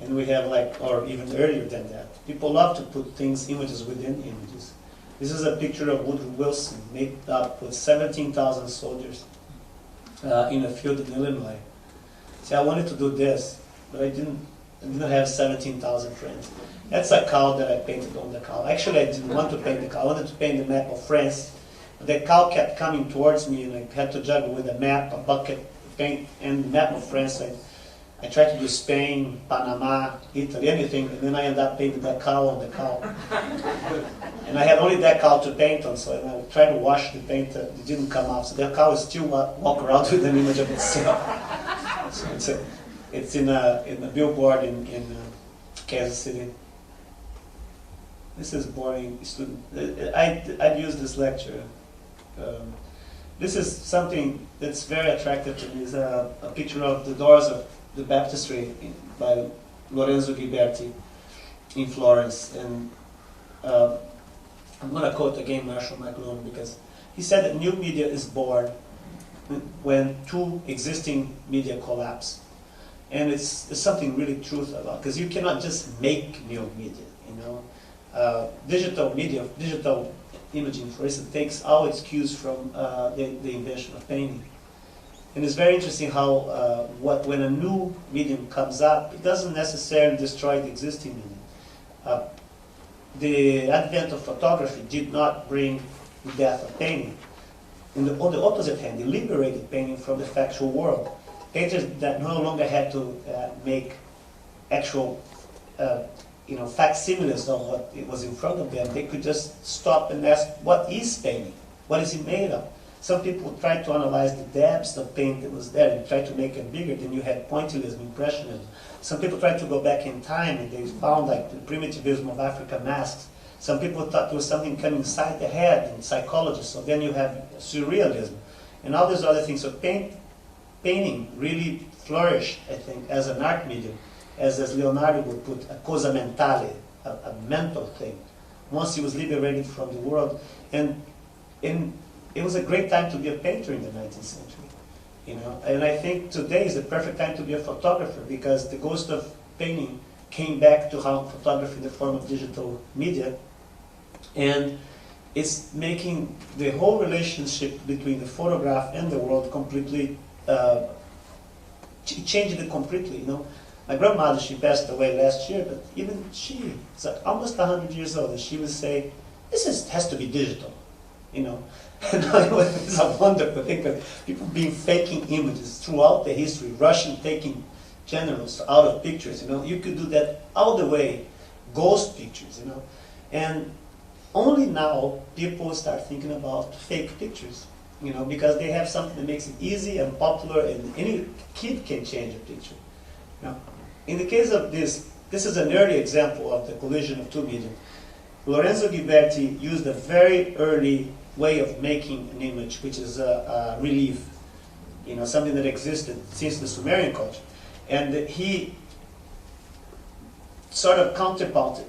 And we have like, or even earlier than that. People love to put images within images. This is a picture of Woodrow Wilson made up with 17,000 soldiers in a field in Illinois. See, I wanted to do this, but I didn't have 17,000 friends. That's a cow that I painted on the cow. Actually, I didn't want to paint the cow. I wanted to paint the map of France. But the cow kept coming towards me, and I had to juggle with a map, a bucket, paint, and the map of France. I tried to do Spain, Panama, Italy, anything, and then I ended up painting that cow on the cow. And I had only that cow to paint on, so I tried to wash the paint, it didn't come out. So that cow is still walk around with an image of itself. So it's in a billboard in Kansas City. This is boring student. I've used this lecture. This is something that's very attractive to me. It's a picture of the doors of the baptistry by Lorenzo Ghiberti in Florence. And I'm going to quote again Marshall McLuhan, because he said that new media is born when two existing media collapse. And it's something really truthful about, because you cannot just make new media, you know. Digital media, digital imaging, for instance, takes all its cues from the invention of painting. And it's very interesting how when a new medium comes up, it doesn't necessarily destroy the existing medium. The advent of photography did not bring the death of painting. On the opposite hand, it liberated painting from the factual world. Painters that no longer had to make actual facsimiles of what it was in front of them. They could just stop and ask, what is painting? What is it made of? Some people tried to analyze the depths of paint that was there and tried to make it bigger. Then you had pointillism, impressionism. Some people tried to go back in time and they found like the primitivism of African masks. Some people thought there was something coming inside the head in psychology. So then you have surrealism and all these other things. So painting really flourished, I think, as an art medium, as Leonardo would put, a cosa mentale, a mental thing. Once he was liberated from the world, and it was a great time to be a painter in the 19th century, you know. And I think today is the perfect time to be a photographer, because the ghost of painting came back to how photography in the form of digital media, and it's making the whole relationship between the photograph and the world completely, changing it completely, you know. My grandmother, she passed away last year, but even she is almost 100 years old, and she would say, has to be digital, you know. And it's a wonderful thing, because people been faking images throughout the history, Russian taking generals out of pictures, you know. You could do that all the way, ghost pictures, you know. And only now people start thinking about fake pictures, you know, because they have something that makes it easy and popular, and any kid can change a picture. Now, in the case of this is an early example of the collision of two media. Lorenzo Ghiberti used a very early way of making an image, which is a relief, you know, something that existed since the Sumerian culture. And he sort of counterpointed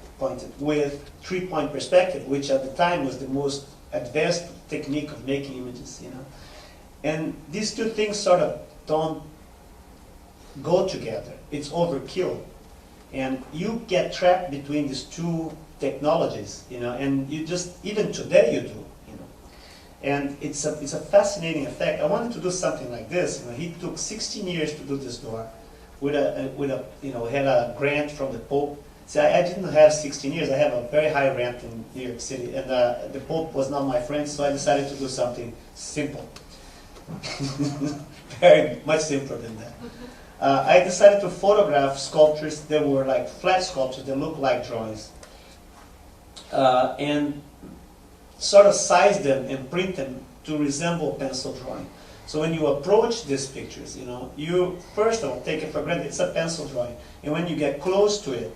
with three-point perspective, which at the time was the most advanced technique of making images, you know. And these two things sort of don't go together. It's overkill. And you get trapped between these two technologies, you know, and you just, even today you do, you know. And it's a fascinating effect. I wanted to do something like this. You know, he took 16 years to do this door, with a had a grant from the Pope. See, I didn't have 16 years. I have a very high rent in New York City, and the Pope was not my friend, so I decided to do something simple, very much simpler than that. I decided to photograph sculptures that were like flat sculptures that looked like drawings, and sort of size them and print them to resemble pencil drawing. So when you approach these pictures, you first of all take it for granted it's a pencil drawing, and when you get close to it,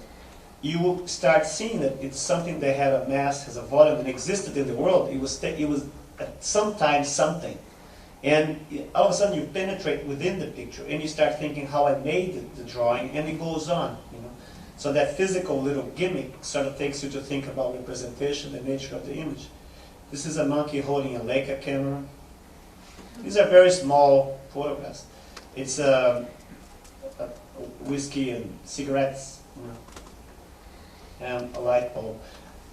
you start seeing that it's something that had a mass, has a volume, and existed in the world. It was at some time something. And all of a sudden you penetrate within the picture and you start thinking how I made the drawing, and it goes on. So that physical little gimmick sort of takes you to think about representation, the nature of the image. This is a monkey holding a Leica camera. These are very small photographs. It's whiskey and cigarettes, and a light bulb.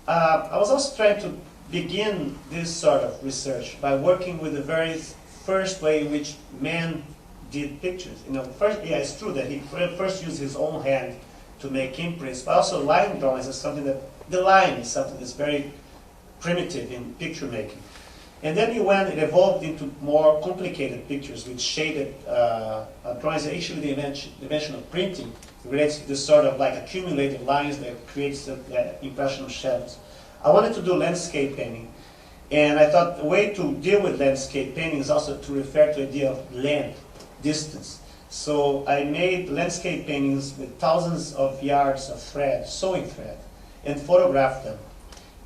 I was also trying to begin this sort of research by working with the very first way in which man did pictures. First, yeah, it's true that he first used his own hand to make imprints, but also line drawings is something that, the line is something that's very primitive in picture making. And then it evolved into more complicated pictures with shaded drawings. Actually, the invention of printing relates to this sort of like accumulated lines that creates the impression of shadows. I wanted to do landscape painting, and I thought the way to deal with landscape painting is also to refer to the idea of length, distance. So I made landscape paintings with thousands of yards of thread, sewing thread, and photographed them.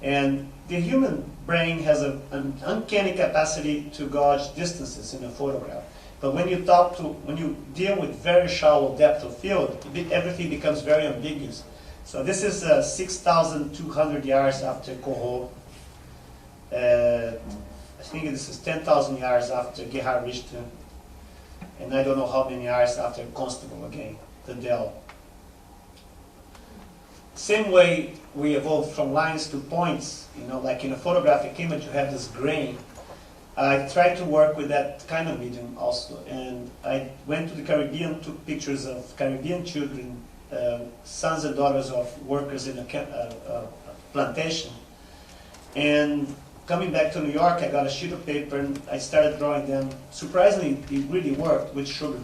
And the human brain has an uncanny capacity to gauge distances in a photograph. But when you deal with very shallow depth of field, everything becomes very ambiguous. So this is 6,200 yards after Corot. I think this is 10,000 yards after Gerhard Richter. And I don't know how many yards after Constable again, the Dell. Same way we evolved from lines to points, like in a photographic image you have this grain. I tried to work with that kind of medium also, and I went to the Caribbean, took pictures of Caribbean children, sons and daughters of workers in a plantation. And coming back to New York, I got a sheet of paper and I started drawing them. Surprisingly, it really worked with sugar.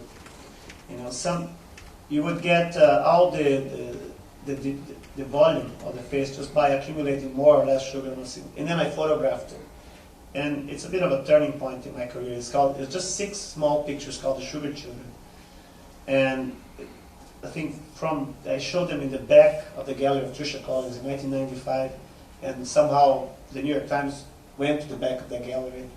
You would get all the volume of the face just by accumulating more or less sugar, and then I photographed it. And it's a bit of a turning point in my career. It's just 6 small pictures called The Sugar Children. And I think I showed them in the back of the gallery of Tricia Collins in 1995, and somehow the New York Times went to the back of the gallery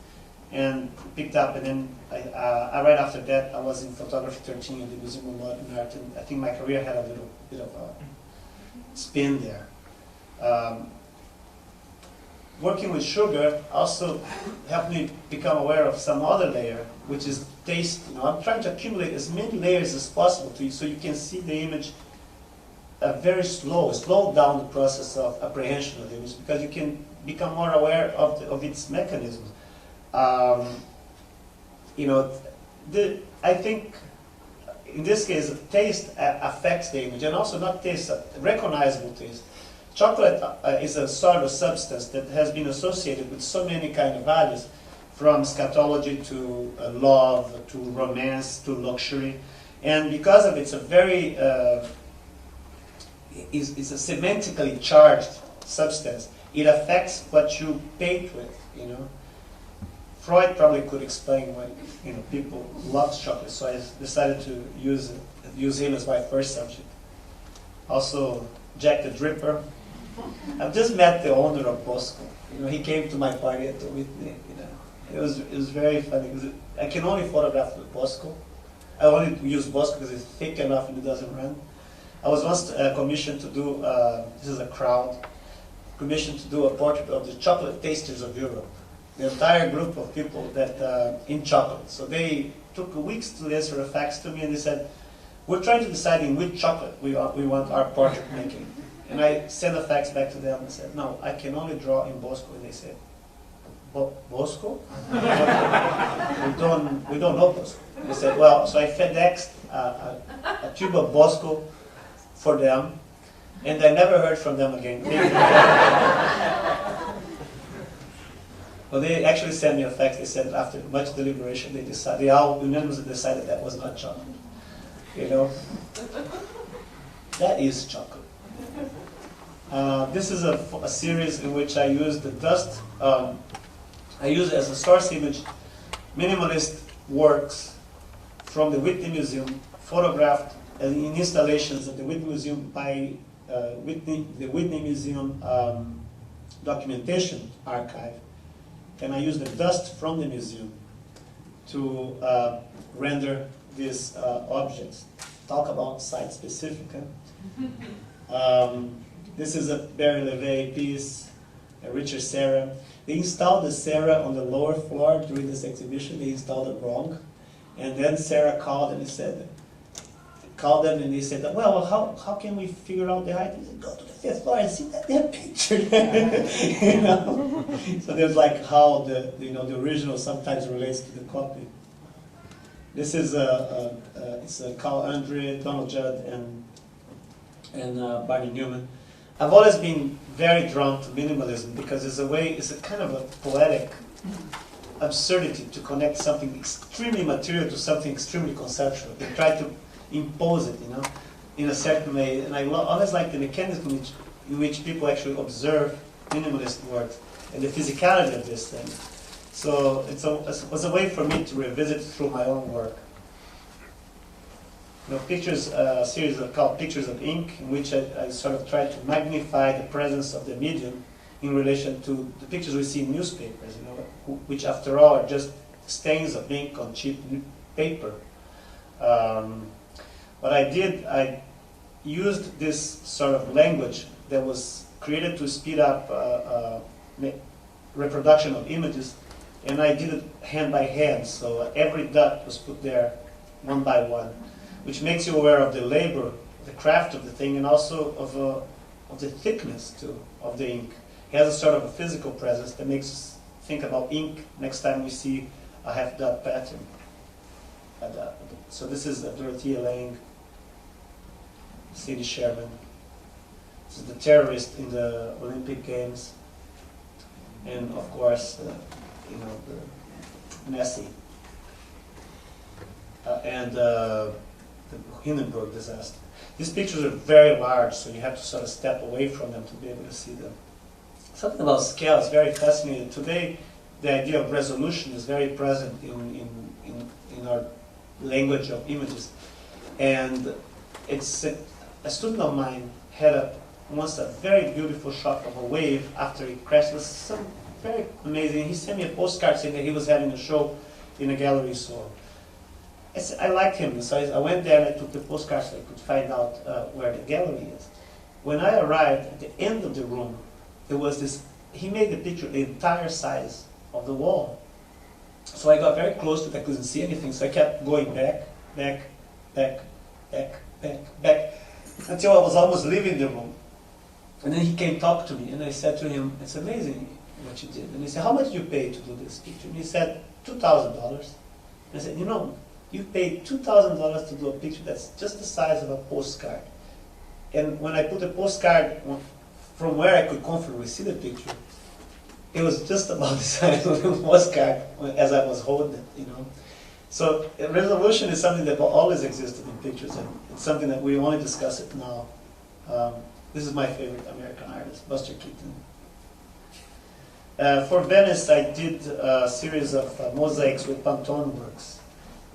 and picked up, and then right after that I was in Photography 13 at the Museum of Modern Art, and I think my career had a little bit of a spin there. Working with sugar also helped me become aware of some other layer, which is taste. I'm trying to accumulate as many layers as possible so you can see the image very slow down the process of apprehension of the image, because you can become more aware of its mechanisms. I think in this case, taste affects the image, and also not taste, recognizable taste. Chocolate is a sort of substance that has been associated with so many kind of values, from scatology to love, to romance, to luxury. And because of it's a very, it's a semantically charged substance, it affects what you paint with, Freud probably could explain why people love chocolate, so I decided to use him as my first subject. Also, Jack the Dripper. I've just met the owner of Bosco. He came to my party at the Whitney. It was very funny because I can only photograph with Bosco. I only use Bosco because it's thick enough and it doesn't run. I was once commissioned to do. This is a crowd. Commissioned to do a portrait of the chocolate tasters of Europe. The entire group of people that in chocolate. So they took weeks to answer a fax to me, and they said, "We're trying to decide in which chocolate we want our portrait making." And I sent a fax back to them and said, "No, I can only draw in Bosco." And they said, Bosco? we don't know Bosco. They said, well, so I FedExed a tube of Bosco for them, and I never heard from them again. Well, they actually sent me a fax. They said after much deliberation, they all unanimously decided that was not chocolate. You know, that is chocolate. This is a series in which I use the dust. I use as a source image minimalist works from the Whitney Museum, photographed in installations at the Whitney Museum by the Whitney Museum documentation archive. And I use the dust from the museum to render these objects. Talk about site-specific. This is a Barry LeVay piece, a Richard Serra. They installed the Serra on the lower floor during this exhibition. They installed it wrong. And then Serra called and he said, well, how can we figure out the height? He said, go to the 5th floor and see that damn picture. You know? So there's like how the original sometimes relates to the copy. This is it's Carl Andre, Donald Judd, and Barney Newman. I've always been very drawn to minimalism because it's a kind of a poetic absurdity to connect something extremely material to something extremely conceptual. They try to impose it, you know, in a certain way. And I always like the mechanism in which people actually observe minimalist work and the physicality of this thing. So it was a way for me to revisit through my own work. You know, a series called Pictures of Ink, in which I sort of tried to magnify the presence of the medium in relation to the pictures we see in newspapers, you know, which after all are just stains of ink on cheap paper. What I did, I used this sort of language that was created to speed up reproduction of images, and I did it hand by hand, so every dot was put there one by one, which makes you aware of the labor, the craft of the thing, and also of the thickness too of the ink. It has a sort of a physical presence that makes us think about ink next time we see a half-dot pattern. So this is Dorothea Lange, C.D. Sherman. This is the terrorist in the Olympic Games, and of course, you know, the Nessie and the Hindenburg disaster. These pictures are very large, so you have to sort of step away from them to be able to see them. Something about scale is very fascinating. Today, the idea of resolution is very present in our language of images. And a student of mine had once a very beautiful shot of a wave after it crashed. It was some very amazing. He sent me a postcard saying that he was having a show in a gallery. So I liked him. So I went there and I took the postcard so I could find out where the gallery is. When I arrived at the end of the room, there was this, he made the picture the entire size of the wall. So I got very close to it, I couldn't see anything, so I kept going back, until I was almost leaving the room. And then he came talk to me, and I said to him, it's amazing what you did. And he said, how much did you pay to do this picture? And he said, $2,000. And I said, you know, you paid $2,000 to do a picture that's just the size of a postcard. And when I put the postcard from where I could comfortably see the picture, it was just about the size of the postcard as I was holding it, you know. So resolution is something that always existed in pictures, and it's something that we only discuss it now. This is my favorite American artist, Buster Keaton. For Venice, I did a series of mosaics with Pantone works,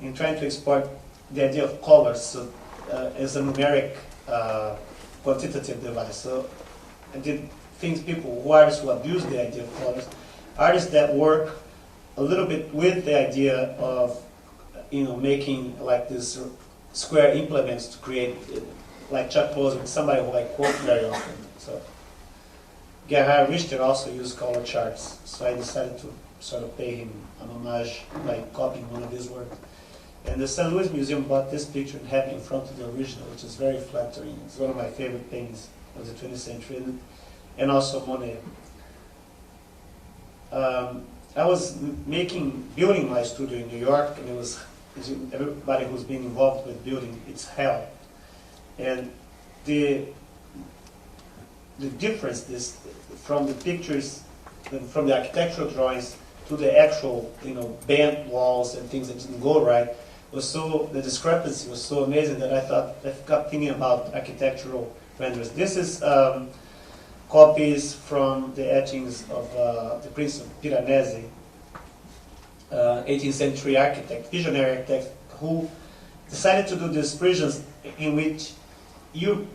in trying to export the idea of colors so, as a numeric quantitative device. So I did artists who abuse the idea of colors, artists that work a little bit with the idea of, you know, making like this square implements to create, like Chuck Boseman, somebody who I quote very often. So Gerhard Richter also used color charts, so I decided to sort of pay him an homage by copying one of his work. And the St. Louis Museum bought this picture and had it in front of the original, which is very flattering. It's one of my favorite paintings of the 20th century. And also Monet. I was building my studio in New York, and it was, everybody who's been involved with building, it's hell. And the difference from the pictures, from the architectural drawings to the actual, bent walls and things that didn't go right, the discrepancy was so amazing that I got thinking about architectural renders. This is copies from the etchings of the Prince of Piranesi, 18th century architect, visionary architect, who decided to do these prisons in which you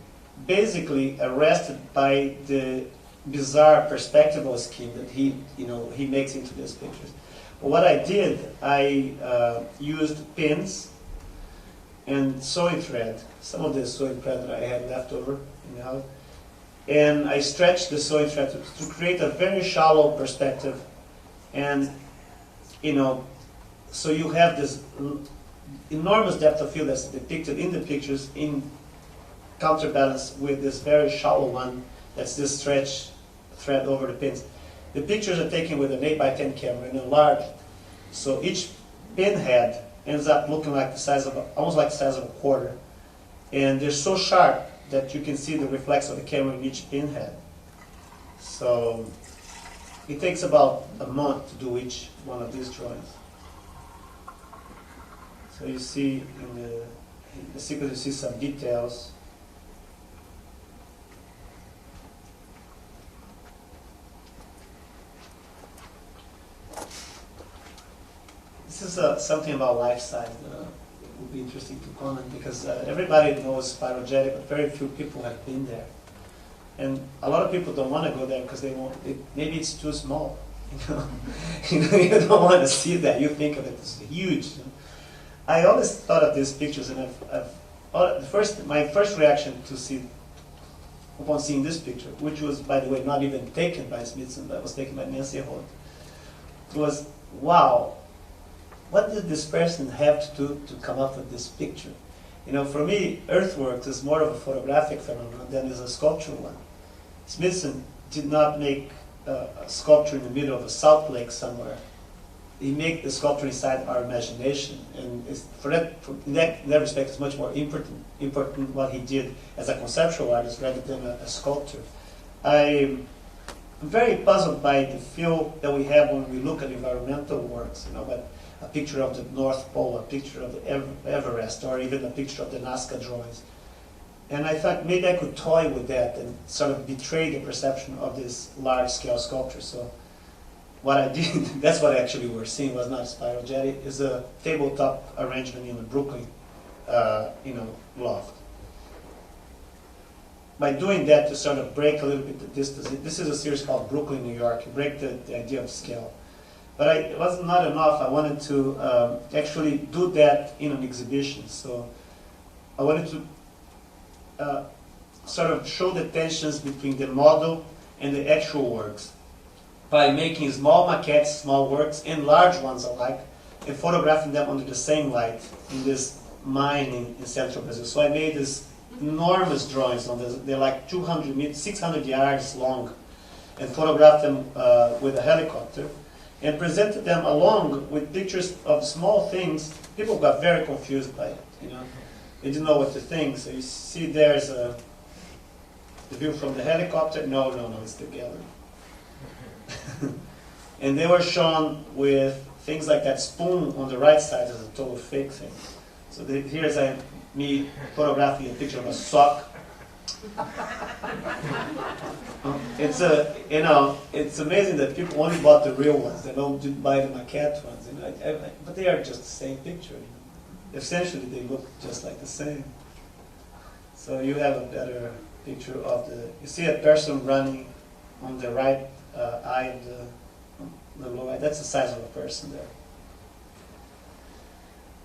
basically arrested by the bizarre perspectival scheme that he makes into these pictures. But what I did, I used pins and sewing thread, some of the sewing thread that I had left over in the house, and I stretched the sewing thread to create a very shallow perspective, and so you have this enormous depth of field that's depicted in the pictures in counterbalance with this very shallow one that's this stretch thread over the pins. The pictures are taken with an 8x10 camera and enlarged, so each pin head ends up looking like almost like the size of a quarter, and they're so sharp that you can see the reflex of the camera in each pin head. So it takes about a month to do each one of these drawings. So you see in the sequence, you see some details. This is something about life size that would be interesting to comment, because everybody knows Spirogenic, but very few people have been there. And a lot of people don't want to go there because maybe it's too small. You don't want to see that. You think of it as huge. I always thought of these pictures, and my first reaction upon seeing this picture, which was, by the way, not even taken by Smithson, but was taken by Nancy Holt, was, wow, what did this person have to do to come up with this picture? For me, earthworks is more of a photographic phenomenon than is a sculptural one. Smithson did not make a sculpture in the middle of a salt lake somewhere. He made the sculpture inside our imagination, and in that respect, it's much more important what he did as a conceptual artist rather than a sculptor. I'm very puzzled by the feel that we have when we look at environmental works. But a picture of the North Pole, a picture of the Everest, or even a picture of the Nazca drawings. And I thought maybe I could toy with that and sort of betray the perception of this large-scale sculpture. So what I did, that's what actually we're seeing, was not a spiral jetty, is a tabletop arrangement in a Brooklyn loft. By doing that, to sort of break a little bit the distance, this is a series called Brooklyn, New York, you break the idea of scale. But it was not enough. I wanted to actually do that in an exhibition. So I wanted to sort of show the tensions between the model and the actual works by making small maquettes, small works, and large ones alike, and photographing them under the same light in this mine in central Brazil. So I made these enormous drawings on this. They're like 600 yards long, and photographed them with a helicopter, and presented them along with pictures of small things. People got very confused by it, They didn't know what to think. So you see there's the view from the helicopter. No, it's the gallery. And they were shown with things like that spoon on the right side as a total fake thing. So here's me photographing a picture of a sock. It's amazing that people only bought the real ones. They didn't buy the maquette ones. But they are just the same picture. Essentially, they look just like the same. So you have a better picture of you see a person running on the right eye of the lower eye. That's the size of a person there.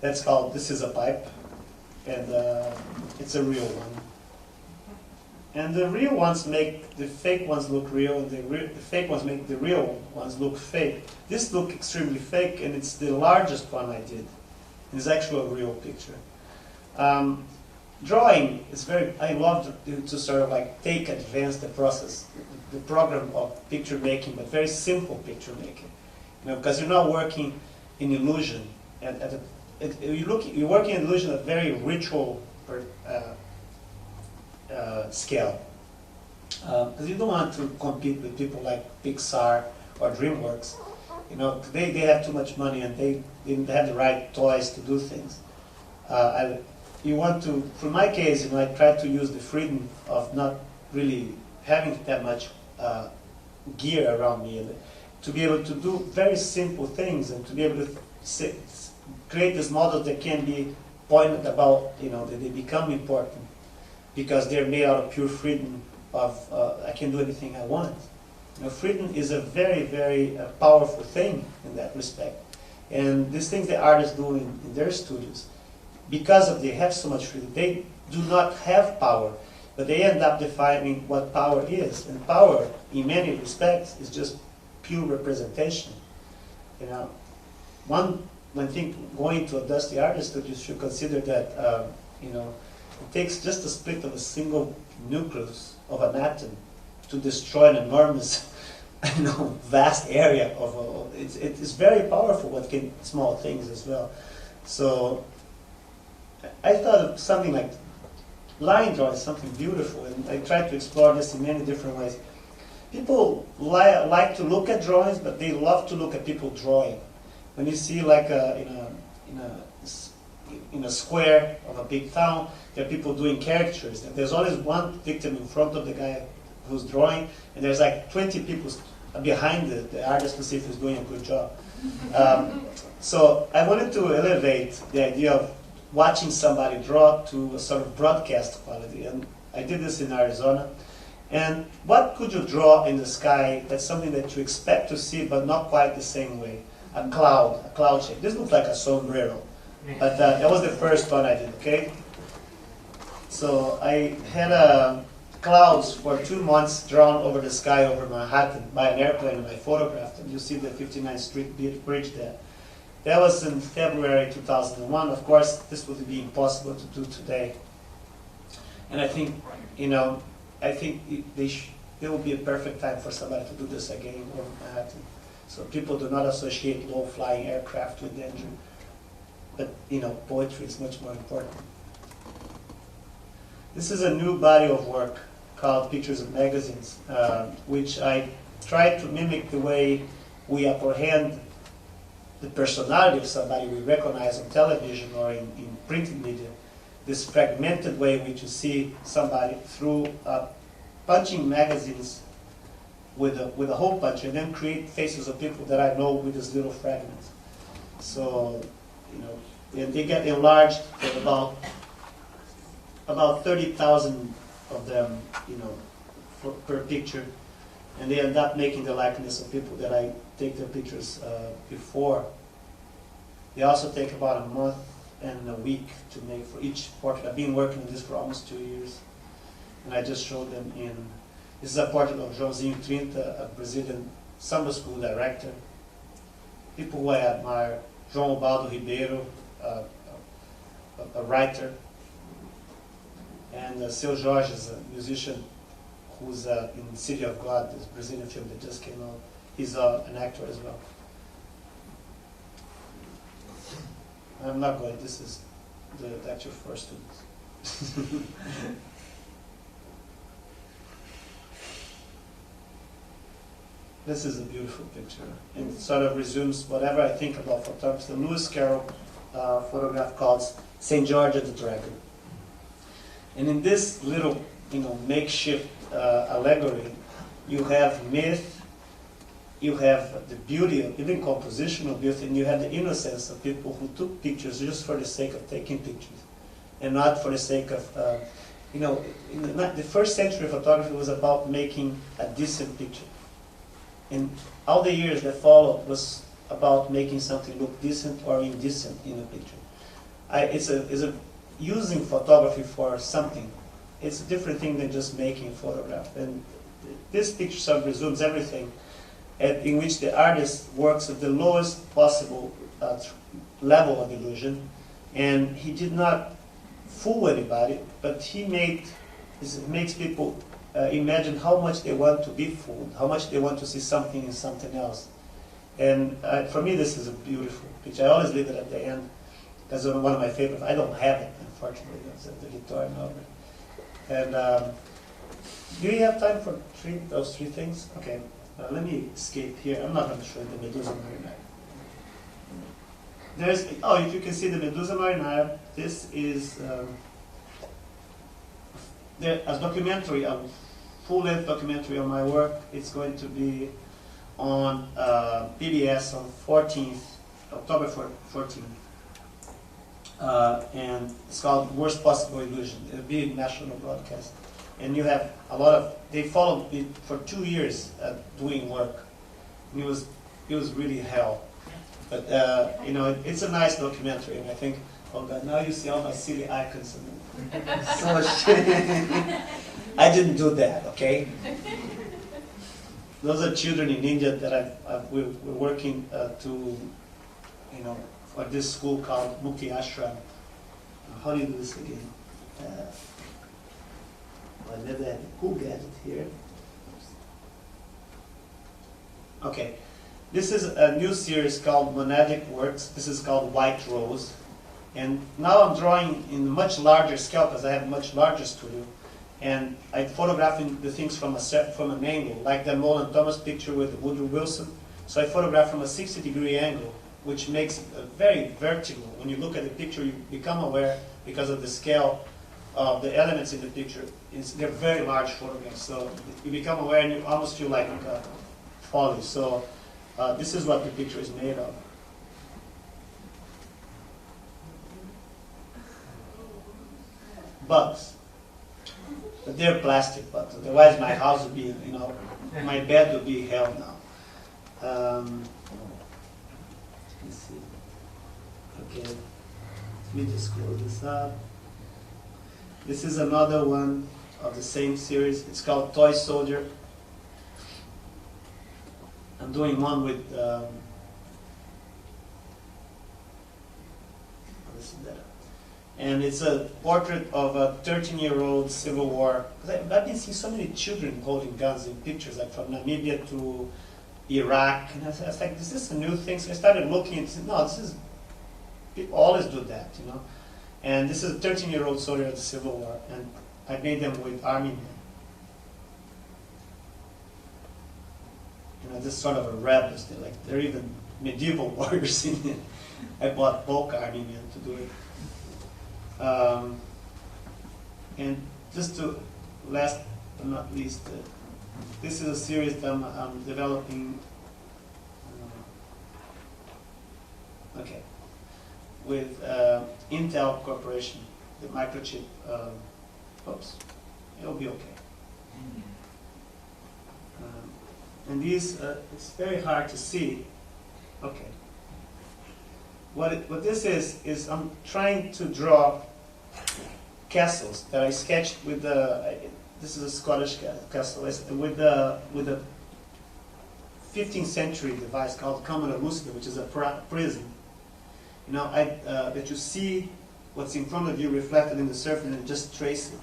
This is a pipe, and it's a real one. And the real ones make the fake ones look real, and the fake ones make the real ones look fake. This look extremely fake, and it's the largest one I did. It's actually a real picture. Drawing is I love to sort of advance the process, the program of picture making, but very simple picture making. because you're not working in illusion. You're working in illusion at very ritual scale. Because you don't want to compete with people like Pixar or DreamWorks. Today they have too much money and they didn't have the right toys to do things. You want to, for my case, I try to use the freedom of not really having that much gear around me, and to be able to do very simple things and to be able to create these models that can be pointed about, that they become important because they're made out of pure freedom of I can do anything I want. Freedom is a very, very powerful thing in that respect. And these things that artists do in their studios, because they have so much freedom, they do not have power, but they end up defining what power is. And power, in many respects, is just pure representation. When going to a dusty artist studio, you should consider that it takes just a split of a single nucleus of an atom to destroy an enormous, vast area of. It's very powerful. What can small things as well. So I thought of something like line drawing is something beautiful, and I tried to explore this in many different ways. People like to look at drawings, but they love to look at people drawing. When you see like in a square of a big town, there are people doing caricatures, and there's always one victim in front of the guy who's drawing, and there's like 20 people behind the artist to see if he's doing a good job. So I wanted to elevate the idea of watching somebody draw to a sort of broadcast quality, and I did this in Arizona. And what could you draw in the sky that's something that you expect to see, but not quite the same way? A cloud shape. This looks like a sombrero, but that was the first one I did, okay? So I had clouds for 2 months drawn over the sky over Manhattan by an airplane, and I photographed them. You see the 59th Street Bridge there. That was in February 2001. Of course, this would be impossible to do today. And I think, there will be a perfect time for somebody to do this again over Manhattan. So people do not associate low-flying aircraft with danger. But, poetry is much more important. This is a new body of work called Pictures of Magazines, which I try to mimic the way we apprehend the personality of somebody we recognize on television or in printed media. This fragmented way in which you see somebody through punching magazines with a hole puncher, and then create faces of people that I know with this little fragment. So, and they get enlarged to about 30,000 of them, per picture, and they end up making the likeness of people that I take their pictures before. They also take about a month and a week to make for each portrait. I've been working on this for almost 2 years, and I just showed them in. This is a portrait of Joãozinho Trinta, a Brazilian samba school director. People who I admire: João Baldo Ribeiro, a writer, and Seu Jorge is a musician who's in City of God, this Brazilian film that just came out. He's an actor as well. I'm not going. This is the lecture for students. This is a beautiful picture, and it sort of resumes whatever I think about photography. The Lewis Carroll photograph called St. George and the Dragon. And in this little, makeshift allegory, you have myth, you have the beauty of even compositional beauty, and you have the innocence of people who took pictures just for the sake of taking pictures, and not for the sake of, in the first century photography was about making a decent picture. And all the years that followed was about making something look decent or indecent in a picture. It's using photography for something. It's a different thing than just making a photograph. And this picture sort of resumes everything, in which the artist works at the lowest possible level of illusion, and he did not fool anybody, but he makes people imagine how much they want to be fooled, how much they want to see something in something else. And for me, this is a beautiful picture. I always leave it at the end. That's one of my favorites. I don't have it, unfortunately. That's the guitar now. And do you have time for those three things? Okay, let me escape here. I'm not going to show you the Medusa Marinara. If you can see the Medusa Marinara, this is a documentary, a full-length documentary on my work. It's going to be on PBS on October 14th. And it's called Worst Possible Illusion. It'll be a national broadcast. And you have a lot of, they followed me for 2 years doing work. And it was really hell. But, it's a nice documentary. And I think, oh God, now you see all my silly icons. So I didn't do that, okay? Those are children in India that we're working for this school called Mukti Ashram. How do you do this again? I never had a cool gadget here. Okay. This is a new series called Monadic Works. This is called White Rose. And now I'm drawing in a much larger scale because I have a much larger studio. And I'm photographing the things from an angle, like the Nolan Thomas picture with Woodrow Wilson. So I photograph from a 60-degree angle, which makes it very vertical. When you look at the picture, you become aware, because of the scale of the elements in the picture, they're very large photographs. So you become aware and you almost feel like falling. So this is what the picture is made of. Bugs. But they're plastic bugs. Otherwise my house would be, my bed would be hell now. Let's see. Okay. Let me just close this up. This is another one of the same series. It's called Toy Soldier. I'm doing one with and it's a portrait of a 13-year-old Civil War. I've been seeing so many children holding guns in pictures, like from Namibia to Iraq. And I was like, is this a new thing? So I started looking and said, no, people always do that, And this is a 13-year-old soldier of the Civil War, and I made them with army men. This sort of a rebels. They're even medieval warriors in it. I bought bulk army men to do it. And just to last but not least, this is a series that I'm developing. With Intel Corporation, the microchip. Oops, it'll be okay. And these, it's very hard to see. Okay. What this is I'm trying to draw castles that I sketched with this is a Scottish castle, with a 15th century device called Commodore Lucida, which is a prism. That you see what's in front of you reflected in the surface and just trace it.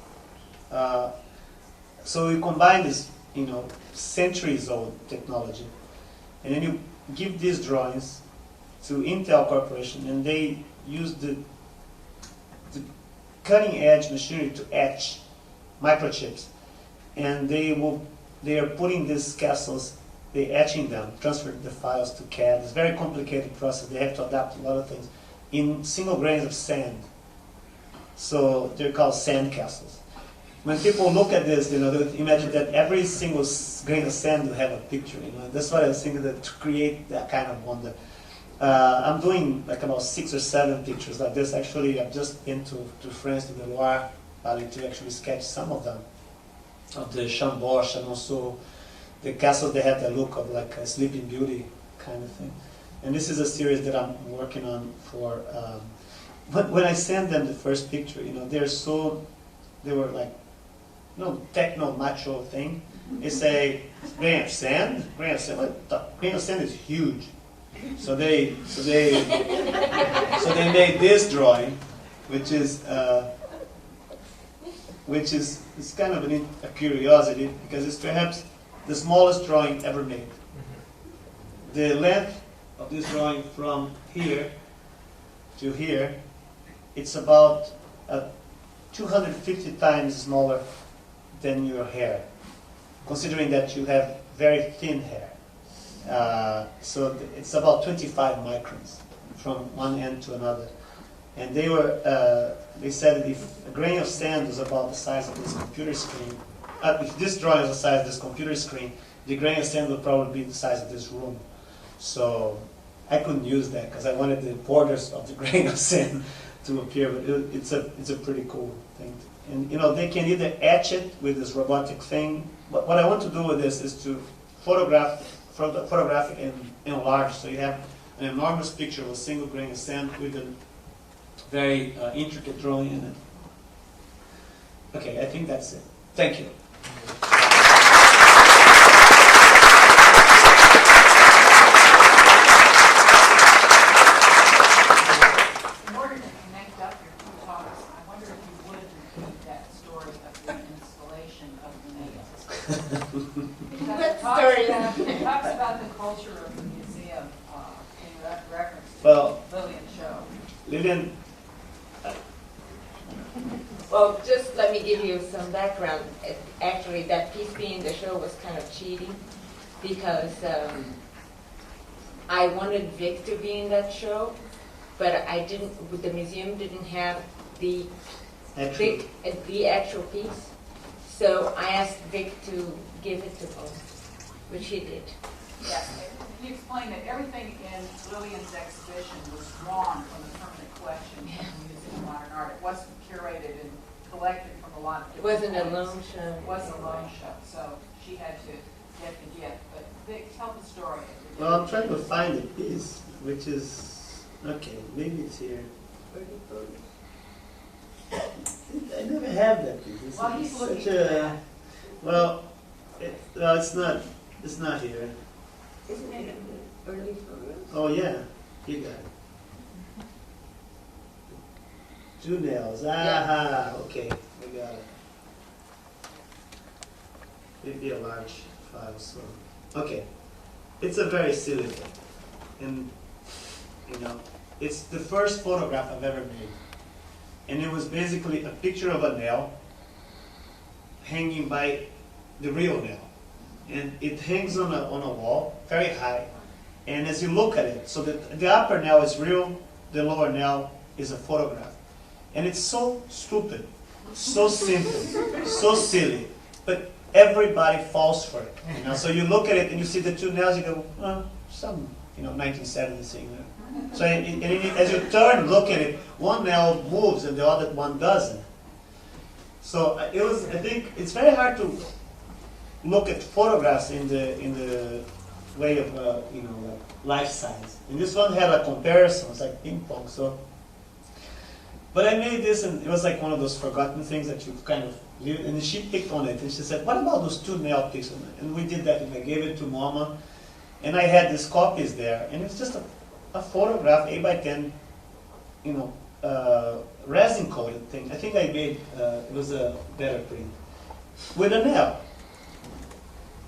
So we combine this, centuries-old technology, and then you give these drawings to Intel Corporation, and they use the cutting-edge machinery to etch microchips, and they are putting these castles, they're etching them, transferring the files to CAD. It's a very complicated process. They have to adapt a lot of things in single grains of sand. So they're called sand castles. When people look at this, they imagine that every single grain of sand will have a picture. That's why I was thinking that to create that kind of wonder. I'm doing about 6 or 7 pictures like this. Actually, I've just been to France, to the Loire Valley, to actually sketch some of them, of the Chambord, Chenonceau. The castles, they have the look of like a Sleeping Beauty kind of thing. And this is a series that I'm working on for, when I send them the first picture, they were like, techno macho thing. They say, grain of sand? Grain of sand? What? Grain of sand is huge. So they made this drawing, which is it's kind of a curiosity, because it's perhaps the smallest drawing ever made. The length of this drawing from here to here, it's about 250 times smaller than your hair, considering that you have very thin hair. So it's about 25 microns from one end to another. And they said that if a grain of sand was about the size of this computer screen, if this drawing was the size of this computer screen, the grain of sand would probably be the size of this room. So I couldn't use that because I wanted the borders of the grain of sand to appear, but it's a pretty cool thing. And you know, they can either etch it with this robotic thing. But what I want to do with this is to photograph it and enlarge, so you have an enormous picture of a single grain of sand with a very intricate drawing in it. Okay, I think that's it. Thank you. In order to connect up your two talks, I wonder if you would repeat that story of the installation of the nails. Because it talks about the culture of the museum in reference to Well, Lilian's show. Lilian, Well, just let me give you some background. Actually, that piece being the show was kind of cheating because I wanted Vik to be in that show, but I didn't. The museum didn't have the actual piece, so I asked Vik to give it to them, which he did. Yes, he explained that everything in Lilian's exhibition was drawn from the permanent collection of the Museum of Modern Art. It wasn't curated and collected from a lot of It different wasn't a points. loan show. It wasn't a loan show, so she had to get the gift. But Vik, tell the story. well, I'm trying to find the piece, which is, okay, maybe it's here. I never have that piece. It's Well, he's such looking for a, that. well, no, it's not here. Isn't it in the early photos? Oh yeah, you got it. Two nails. Aha. Okay, I got it. Maybe a large file. So okay, it's a very silly thing, and you know, it's the first photograph I've ever made, and it was basically a picture of a nail hanging by the real nail. And it hangs on a wall, very high. And as you look at it, so the upper nail is real, the lower nail is a photograph. And it's so stupid, so simple, so silly, but everybody falls for it. You know? So you look at it and you see the two nails, you go, oh, some 1970s thing there. So as you turn and look at it, one nail moves and the other one doesn't. So it was, I think, it's very hard to look at photographs in the way of like life size. And this one had a comparison. It's like ping pong. So, but I made this, and it was like one of those forgotten things that you kind of. And she picked on it, and she said, "What about those two nail picks?" And we did that, and I gave it to Mama, and I had these copies there, and it's just a photograph, 8x10, resin coated thing. I think I made it was a better print with a nail.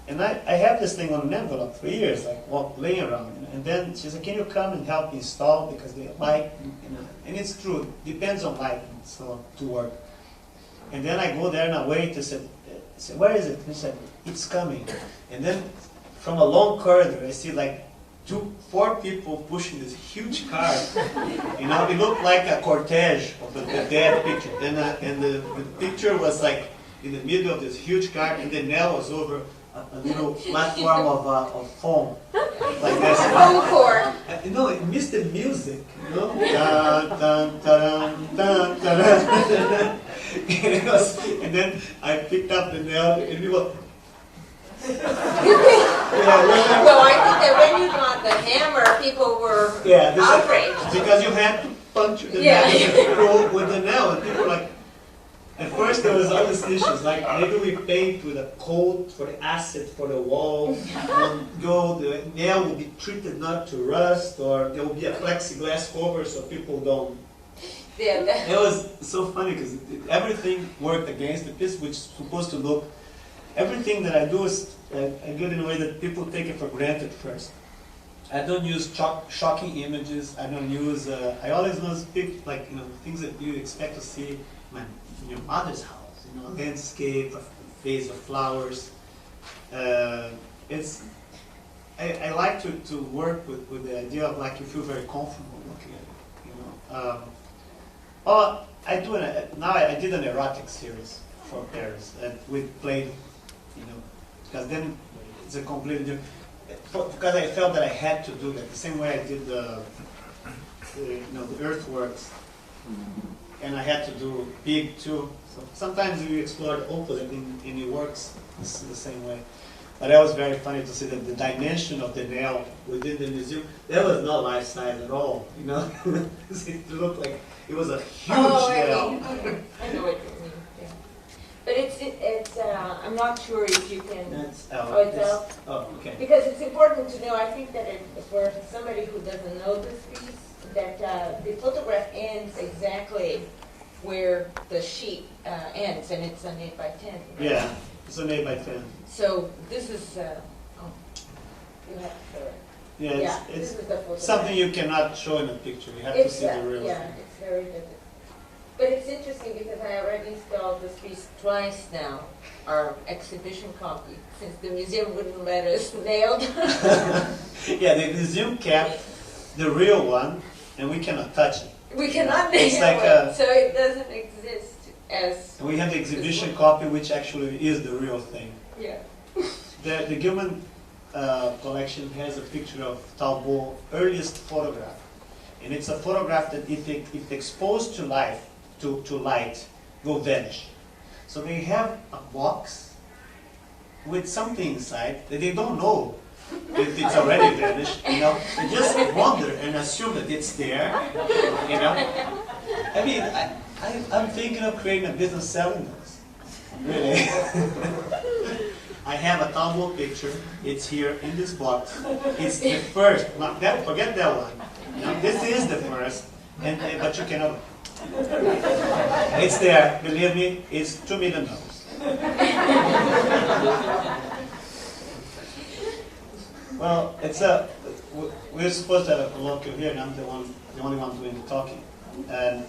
And I have this thing on an envelope for years, like laying around. And then she said, "Can you come and help me install because they light?" And it's true, depends on light and so on to work. And then I go there and I wait. I said, "Where is it?" And he said, "It's coming." And then from a long corridor, I see like 4 people pushing this huge car. It looked like a cortege of the dead picture. And the picture was like in the middle of this huge car, and the nail was over a little platform of foam, like this. No, it missed the music, Dun, dun, dun, dun, dun. And then I picked up the nail, and we were. Well, I think that when you got the hammer, people were outraged. Because you had to punch the nail with the nail, and people were like. At first there was all these issues, like maybe we paint with a coat for the acid for the wall, the nail will be treated not to rust, or there will be a plexiglass cover so people don't. It was so funny because everything worked against the piece, which is supposed to look. Everything that I do is I do it in a way that people take it for granted first. I don't use shocking images. I don't use. I always use like things that you expect to see in your mother's house. Landscape, a vase of flowers. It's. I like to work with the idea of like you feel very comfortable looking at it. I did an erotic series for Paris and we played, because then it's a completely different. Because I felt that I had to do that the same way I did the earthworks, and I had to do big too. So sometimes you explore the opposite and it works the same way. But that was very funny to see that the dimension of the nail within the museum, that was not life size at all. It looked like it was a huge nail. I know what you mean. Yeah. But it's I'm not sure if you can. That's out. It's out. Oh, okay. Because it's important to know. I think that for somebody who doesn't know this piece, that the photograph ends exactly where the sheet ends, and it's an 8 by 10. Right? Yeah, it's an 8 by 10. So this is. You have to show it. Yeah, this is the photograph. something you cannot show in a picture. You have to see the real Yeah, thing. it's very vivid. But it's interesting because I already installed this piece twice now, our exhibition copy, since the museum wouldn't let us nail it. Yeah, the museum kept the real one, and we cannot touch it. We cannot nail It's like it, so it doesn't exist as. And we have the exhibition copy, which actually is the real thing. Yeah. The Gilman collection has a picture of Talbot's earliest photograph, and it's a photograph that if exposed to light, will vanish. So they have a box with something inside that they don't know if it's already vanished. They just wonder and assume that it's there. I mean, I'm thinking of creating a business selling those. Really. I have a Talbot picture. It's here in this box. It's the first. Forget that one. This is the first, but you cannot. It's there. Believe me, it's $2 million. Well, we're supposed to have a colloquium here, and I'm the only one doing the talking. And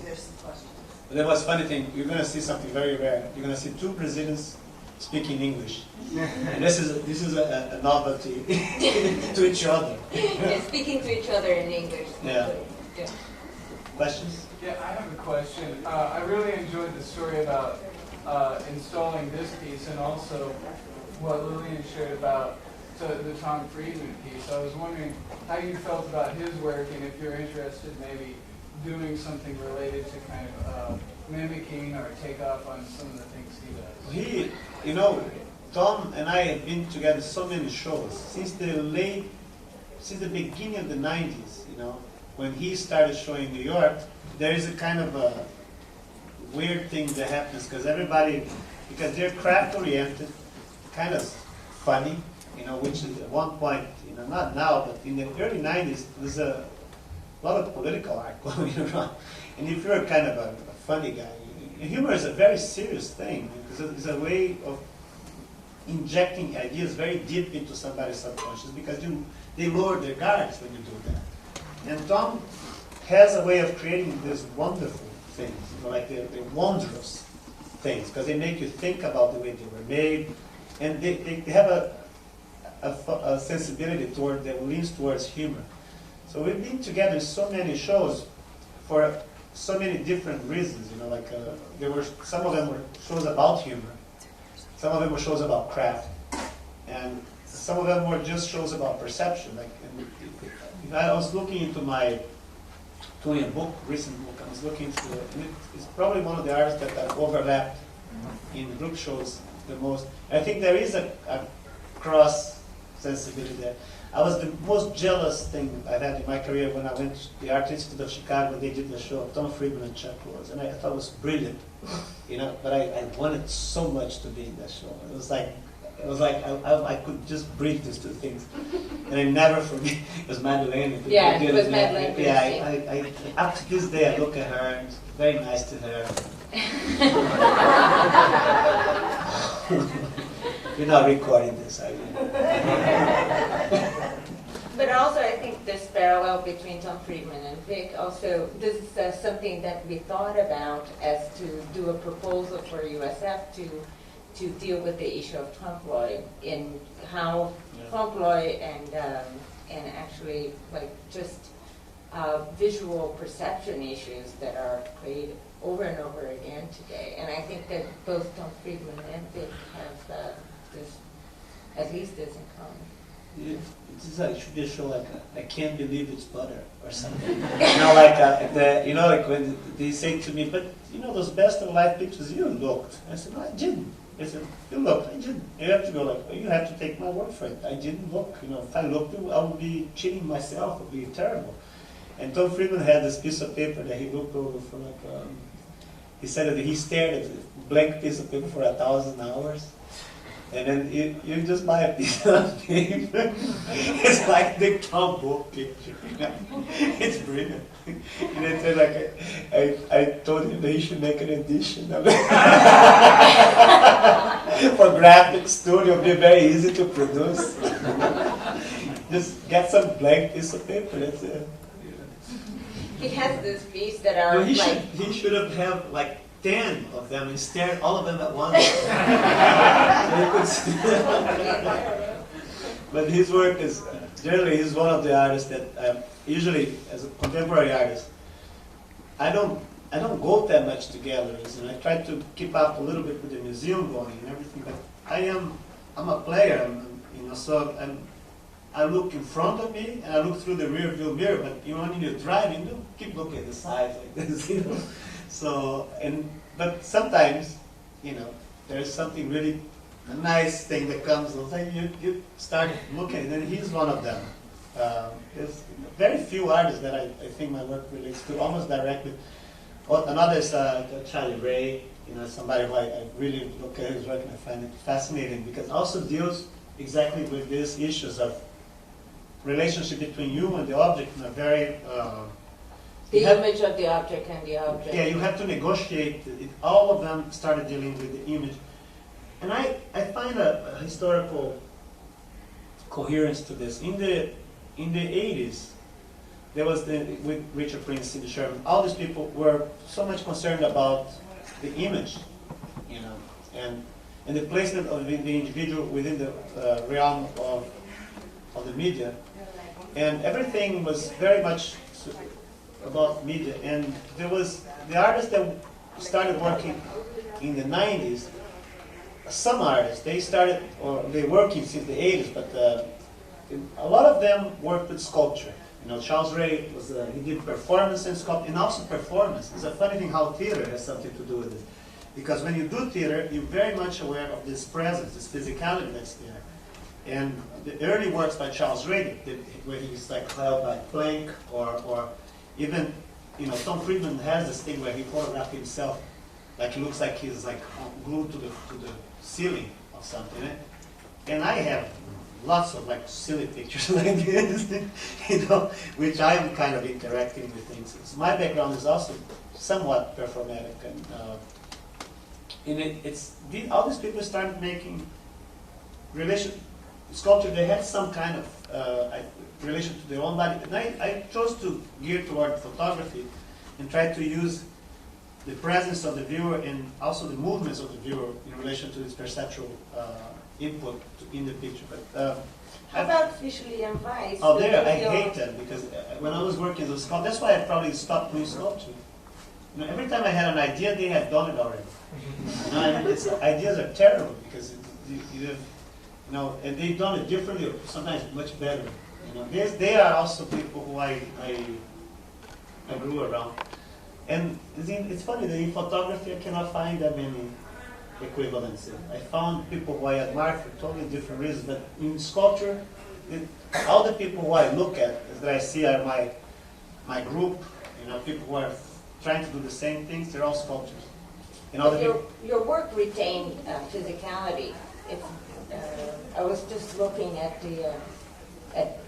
There's some questions. there was a funny thing. You're going to see something very rare. You're going to see two Brazilians speaking English, and this is a novelty to each other. Yeah, speaking to each other in English. Yeah. Yeah. Questions? Yeah, I have a question. I really enjoyed the story about installing this piece and also what Lilian shared about the Tom Friedman piece. I was wondering how you felt about his work and if you're interested maybe doing something related to kind of mimicking or take off on some of the things he does. Tom and I have been together so many shows since the beginning of the 90s, when he started showing in New York. There is a kind of a weird thing that happens because they're craft oriented, kind of funny, which is at one point, not now, but in the early 90s, there's a lot of political art going around. And if you're kind of a funny guy, humor is a very serious thing. It's a way of injecting ideas very deep into somebody's subconscious because they lower their guards when you do that. And Tom has a way of creating these wonderful things, like the wondrous things, because they make you think about the way they were made, and they have a sensibility that leans towards humor. So we've been together in so many shows for so many different reasons. Some of them were shows about humor, some of them were shows about craft, and some of them were just shows about perception. I was looking into my recent book. I was looking through it, and it's probably one of the artists that I've overlapped in group shows the most. I think there is a cross sensibility there. I was the most jealous thing I've had in my career when I went to the Art Institute of Chicago. They did the show of Tom Friedman and Chuck Lorre, and I thought it was brilliant, but I wanted so much to be in that show. It was like I could just breathe these two things, and I never forget. It was Madeleine. Yeah, it was Madeleine. Yeah, I up to this day I look at her and it's very nice to her. You're not recording this, are you? parallel between Tom Friedman and Vik. Also, this is something that we thought about as to do a proposal for USF to deal with the issue of trompe l'oeil, in how trompe l'oeil and actually like just visual perception issues that are played over and over again today. And I think that both Tom Friedman and Vik have this, at least this in common. It's like should be a show like I can't believe it's butter or something. Like when they say to me, but those best of life pictures you looked. I said, no, I didn't. They said, you looked, I didn't. You have to go like, well, you have to take my word for it. I didn't look. If I looked, I would be cheating myself. It would be terrible. And Tom Friedman had this piece of paper that he looked over for he said that he stared at a blank piece of paper for 1,000 hours. And then you just buy a piece of paper. It's like the combo picture. It's brilliant. And I said, I told him that he should make an edition of it. For graphic studio, it'll be very easy to produce. Just get some blank piece of paper. That's it. He has this piece that are he should have like 10 of them and stared all of them at once. But his work is, generally he's one of the artists that usually as a contemporary artist, I don't go that much to galleries, and I try to keep up a little bit with the museum going and everything, but I'm a player, so I look in front of me and I look through the rear view mirror, but when you're driving, you don't keep looking at the sides like this, So, but sometimes, there's something really a nice thing that comes, and you start looking, and he's one of them. There's very few artists that I think my work relates to almost directly. Another is Charlie Ray, somebody who I really look at his work and I find it fascinating, because it also deals exactly with these issues of relationship between you and the object in a very the image of the object and the object. Yeah, you have to negotiate. All of them started dealing with the image. And I find a historical coherence to this. In the 80s, there was with Richard Prince, Sidney Sherman, all these people were so much concerned about the image, and the placement of the individual within the realm of the media. And everything was very much about media, and there was the artists that started working in the 90s. Some artists, they're working since the 80s, but a lot of them worked with sculpture. Charles Ray he did performance and sculpture, and also performance. It's a funny thing how theater has something to do with it, because when you do theater, you're very much aware of this presence, this physicality that's there. And the early works by Charles Ray, where he's like held by plank, or even, Tom Friedman has this thing where he photographed himself, like it looks like he's like glued to the ceiling or something. And I have lots of like silly pictures like this, which I'm kind of interacting with things. So my background is also somewhat performatic, and all these people started making sculpture. They had some kind of relation to their own body. And I chose to gear toward photography and try to use the presence of the viewer and also the movements of the viewer in relation to this perceptual input in the picture. But how about visually and vice? Oh, I hate that, because when I was working as a sculptor, that's why I probably stopped doing sculpture. Every time I had an idea, they had done it already. Ideas are terrible, because you have, and they've done it differently, or sometimes much better. They are also people who I grew around. And it's funny that in photography I cannot find that many equivalences. I found people who I admire for totally different reasons, but in sculpture, all the people who I look at, that I see are my group, people who are trying to do the same things, they're all sculptors. Your work retained physicality. I was just looking at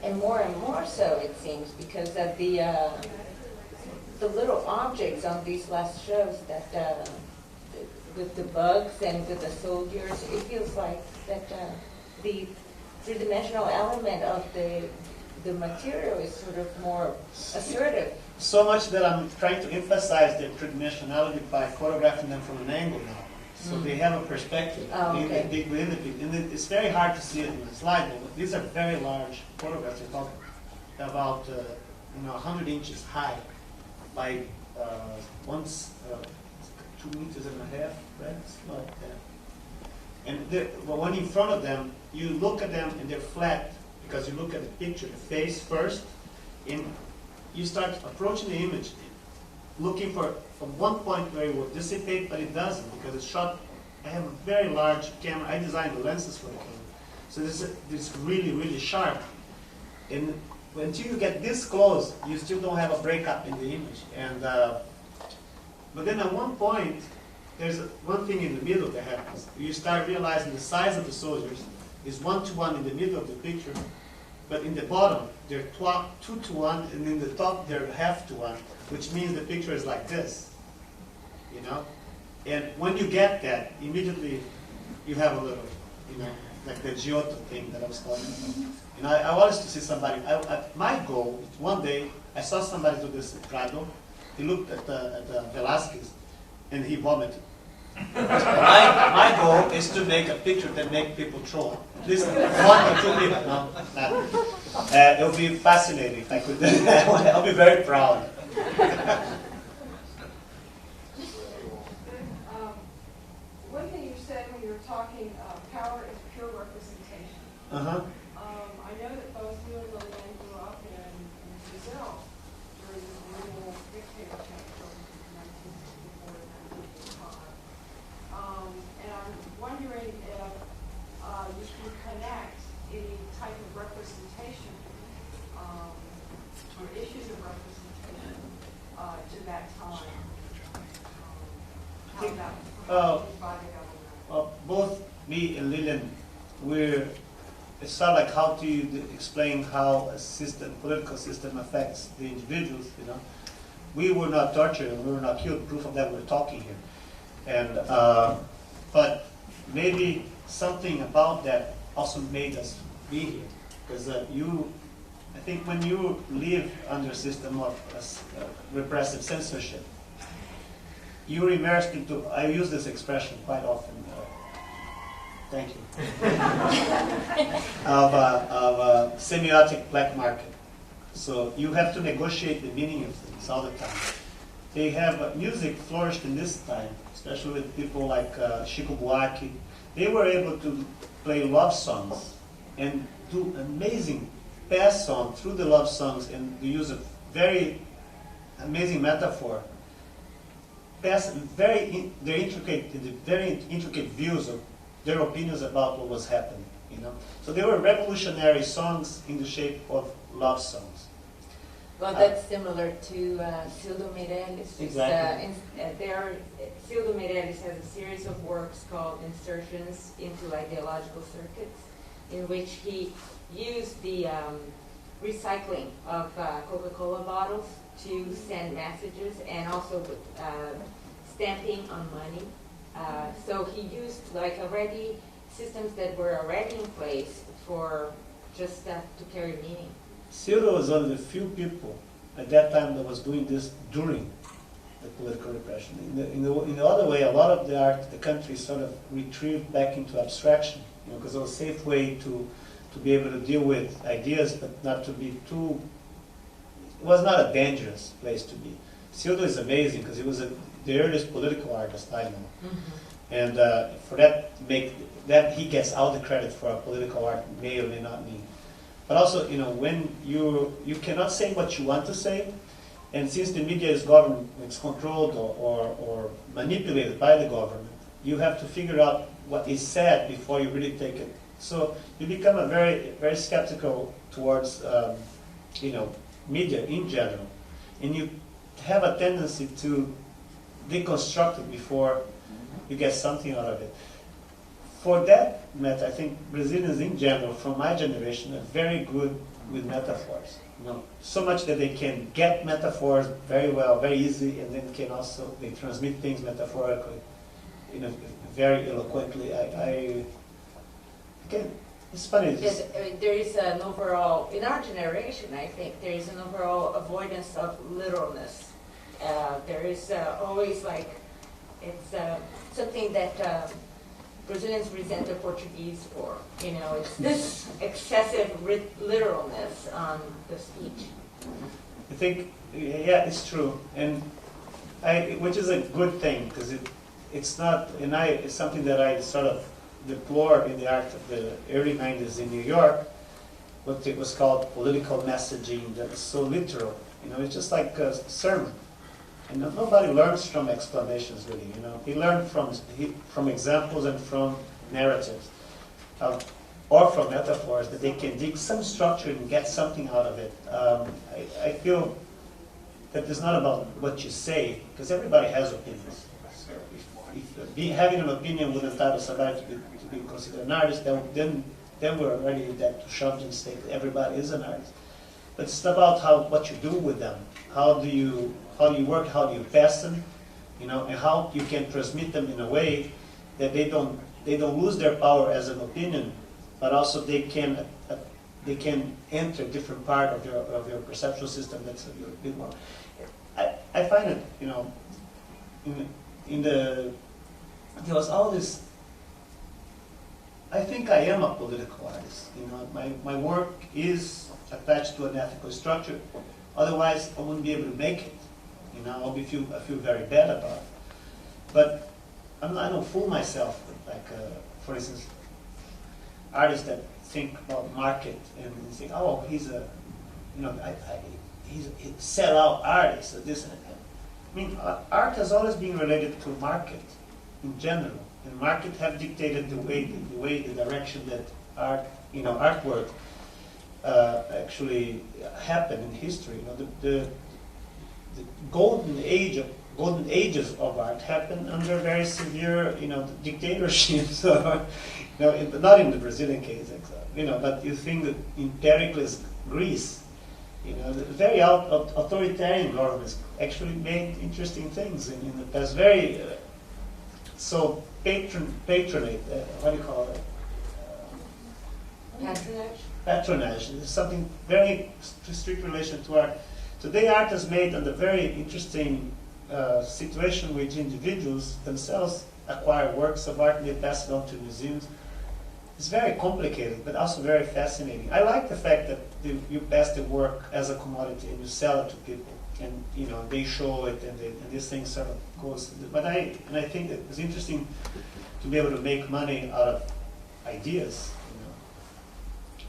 and more so it seems, because of the little objects on these last shows that with the bugs and with the soldiers, it feels like that the three-dimensional element of the the material is sort of more assertive. So much that I'm trying to emphasize their tridimensionality by photographing them from an angle now. So they have a perspective within the picture. And it's very hard to see it in the slide, but these are very large photographs. They're talking about 100 inches high by 2.5 meters, right? It's not that. And when in front of them, you look at them and they're flat because you look at the picture, the face first, and you start approaching the image, looking for one point where it will dissipate, but it doesn't because it's shot. I have a very large camera. I designed the lenses for the camera, so this is really, really sharp. And until you get this close, you still don't have a breakup in the image. And but then at one point, there's one thing in the middle that happens. You start realizing the size of the soldiers is 1:1 in the middle of the picture, but in the bottom they're 2:1, and in the top they're 1/2:1, which means the picture is like this, you know. And when you get that, immediately you have a little, like the Giotto thing that I was talking about. I wanted to see somebody. My goal, one day, I saw somebody do this in Prado. He looked at Velázquez, and he vomited. My goal is to make a picture that makes people throw up. At least 1 or 2 people. No, not. It would be fascinating if I could. I'll be very proud. One thing you said when you were talking, power is pure representation. Uh-huh. I know that both you and Lilian grew up in Brazil during the brutal dictatorship from 1964 to 1985. And I'm wondering if you can connect any type of representation or issues of representation to that time. How that was by the government. Both me and Lilian, it's sort of like how do you explain how a system, political system affects the individuals, We were not tortured and we were not killed. Proof of that, we're talking here. And, but maybe something about that also made us be here. Because I think when you live under a system of repressive censorship, you're immersed into, I use this expression quite often, thank you, of a semiotic black market. So you have to negotiate the meaning of things all the time. They have, music flourished in this time, especially with people like Chico Buarque. They were able to play love songs and do amazing pass on through the love songs and use a very amazing metaphor. Pass very intricate views of their opinions about what was happening, So they were revolutionary songs in the shape of love songs. Well, that's similar to Cildo Meirelles. Exactly. Cildo Meirelles has a series of works called Insertions into Ideological Circuits, in which he used the recycling of Coca-Cola bottles to send messages, and also stamping on money. So he used already systems that were already in place for just to carry meaning. Cildo was one of the few people at that time that was doing this during the political repression. In the other way, a lot of the art, the country sort of retrieved back into abstraction, because it was a safe way to be able to deal with ideas, but not to be too. It was not a dangerous place to be. Cildo is amazing because he was the earliest political artist I know, and for that he gets all the credit for political art, may or may not mean. But also, when you cannot say what you want to say, and since the media is it's controlled or manipulated by the government, you have to figure out what is said before you really take it. So you become a very, very skeptical towards, media in general, and you have a tendency to deconstruct it before you get something out of it. For that matter, I think Brazilians in general, from my generation, are very good with metaphors. So much that they can get metaphors very well, very easy, and then they transmit things metaphorically, very eloquently. It's funny. Because there is an overall, in our generation, I think, there is an overall avoidance of literalness. There is always like, it's something that Brazilians resent the Portuguese for. You know, it's this excessive literalness on the speech. I think, yeah, it's true, and which is a good thing, because it's not, and it's something that I sort of deplore in the art of the early 90s in New York, what it was called political messaging that is so literal. You know, it's just like a sermon. And nobody learns from explanations, really. You know, he learned from examples and from narratives, or from metaphors that they can dig some structure and get something out of it. I feel that it's not about what you say, because everybody has opinions. So if having an opinion would entitle somebody to be considered an artist, then we're already that to shove and say that everybody is an artist. But it's about what you do with them. How do you work? How do you pass them? You know, and how you can transmit them in a way that they don't lose their power as an opinion, but also they can enter a different part of your perceptual system that's a bit more. I find it, you know, there was all this. I think I am a political artist. You know, my work is attached to an ethical structure. Otherwise, I wouldn't be able to make it. You know, I feel very bad about it. But I don't fool myself with, like, for instance, artists that think about market and think, oh, he's a sell-out artist or this and that. I mean, art has always been related to market in general, and market have dictated the direction that artwork actually happened in history. You know, the golden ages of art happened under very severe, dictatorships. Not in the Brazilian case, but you think that in Pericles, Greece, the very authoritarian governments actually made interesting things in the past. Very patronate. What do you call it? Patronage. Patronage is something very strict relation to art. Today, art is made under very interesting situation which individuals themselves acquire works of art and they pass it on to museums. It's very complicated, but also very fascinating. I like the fact that you pass the work as a commodity and you sell it to people, and they show it, and this thing sort of goes. But I think that it's interesting to be able to make money out of ideas,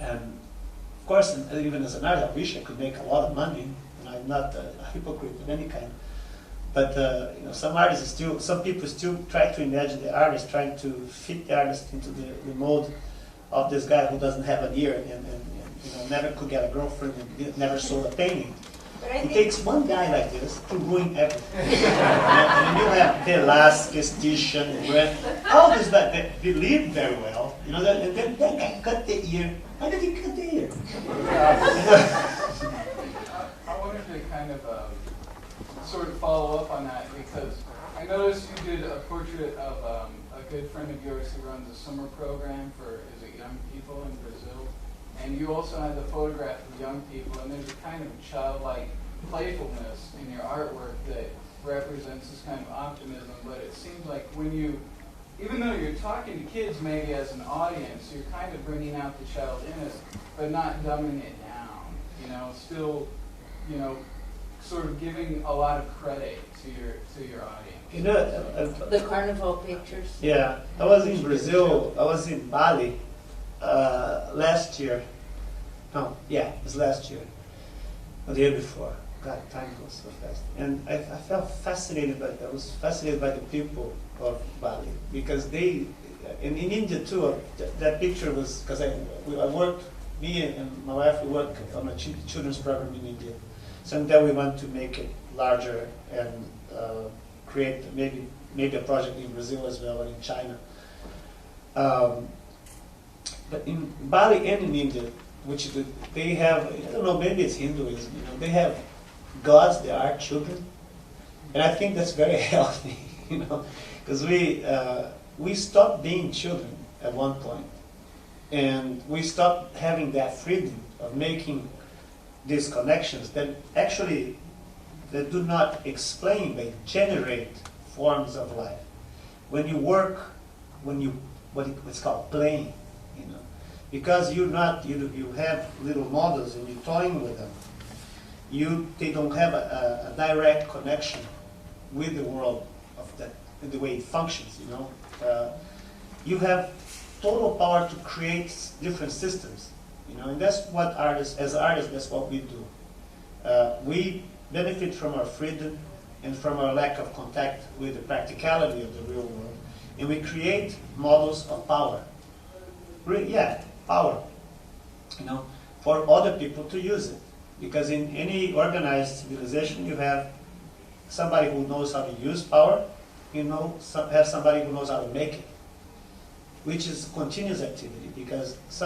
and of course, even as an artist, I wish I could make a lot of money. I'm not a hypocrite of any kind. But some people still try to imagine the artist trying to fit the artist into the mold of this guy who doesn't have an ear and never could get a girlfriend and never sold a painting. It takes one guy like this to ruin everything. and you have Velázquez, Titian, all these guys that believe very well. And then that guy cut the ear. Why did he cut the ear? I wanted to kind of sort of follow up on that, because I noticed you did a portrait of a good friend of yours who runs a summer program for young people in Brazil, and you also had the photograph of young people, and there's a kind of childlike playfulness in your artwork that represents this kind of optimism. But it seems like even though you're talking to kids maybe as an audience, you're kind of bringing out the child in us, but not dumbing it down. Still, sort of giving a lot of credit to your audience. The carnival pictures. Yeah, I was in Brazil. I was in Bali last year. No, yeah, it was last year, or the year before. God, time goes so fast. And I felt fascinated I was fascinated by the people of Bali, because in India too. That picture was because me and my wife, we worked on a children's program in India. So then we want to make it larger and create maybe a project in Brazil as well, or in China. But in Bali and in India, which they have, I don't know, maybe it's Hinduism, they have gods that are children. And I think that's very healthy, because we stopped being children at one point. And we stop having that freedom of making these connections that actually that do not explain, but generate forms of life. When you work, what's called playing, you know, because you have little models and you're toying with them, they don't have a direct connection with the world of that, the way it functions, you know. You have total power to create different systems, you know, and that's what artists, that's what we do. We benefit from our freedom and from our lack of contact with the practicality of the real world, and we create models of power. Power, you know, for other people to use it. Because in any organized civilization, you have somebody who knows how to use power, have somebody who knows how to make it, which is continuous activity, because it's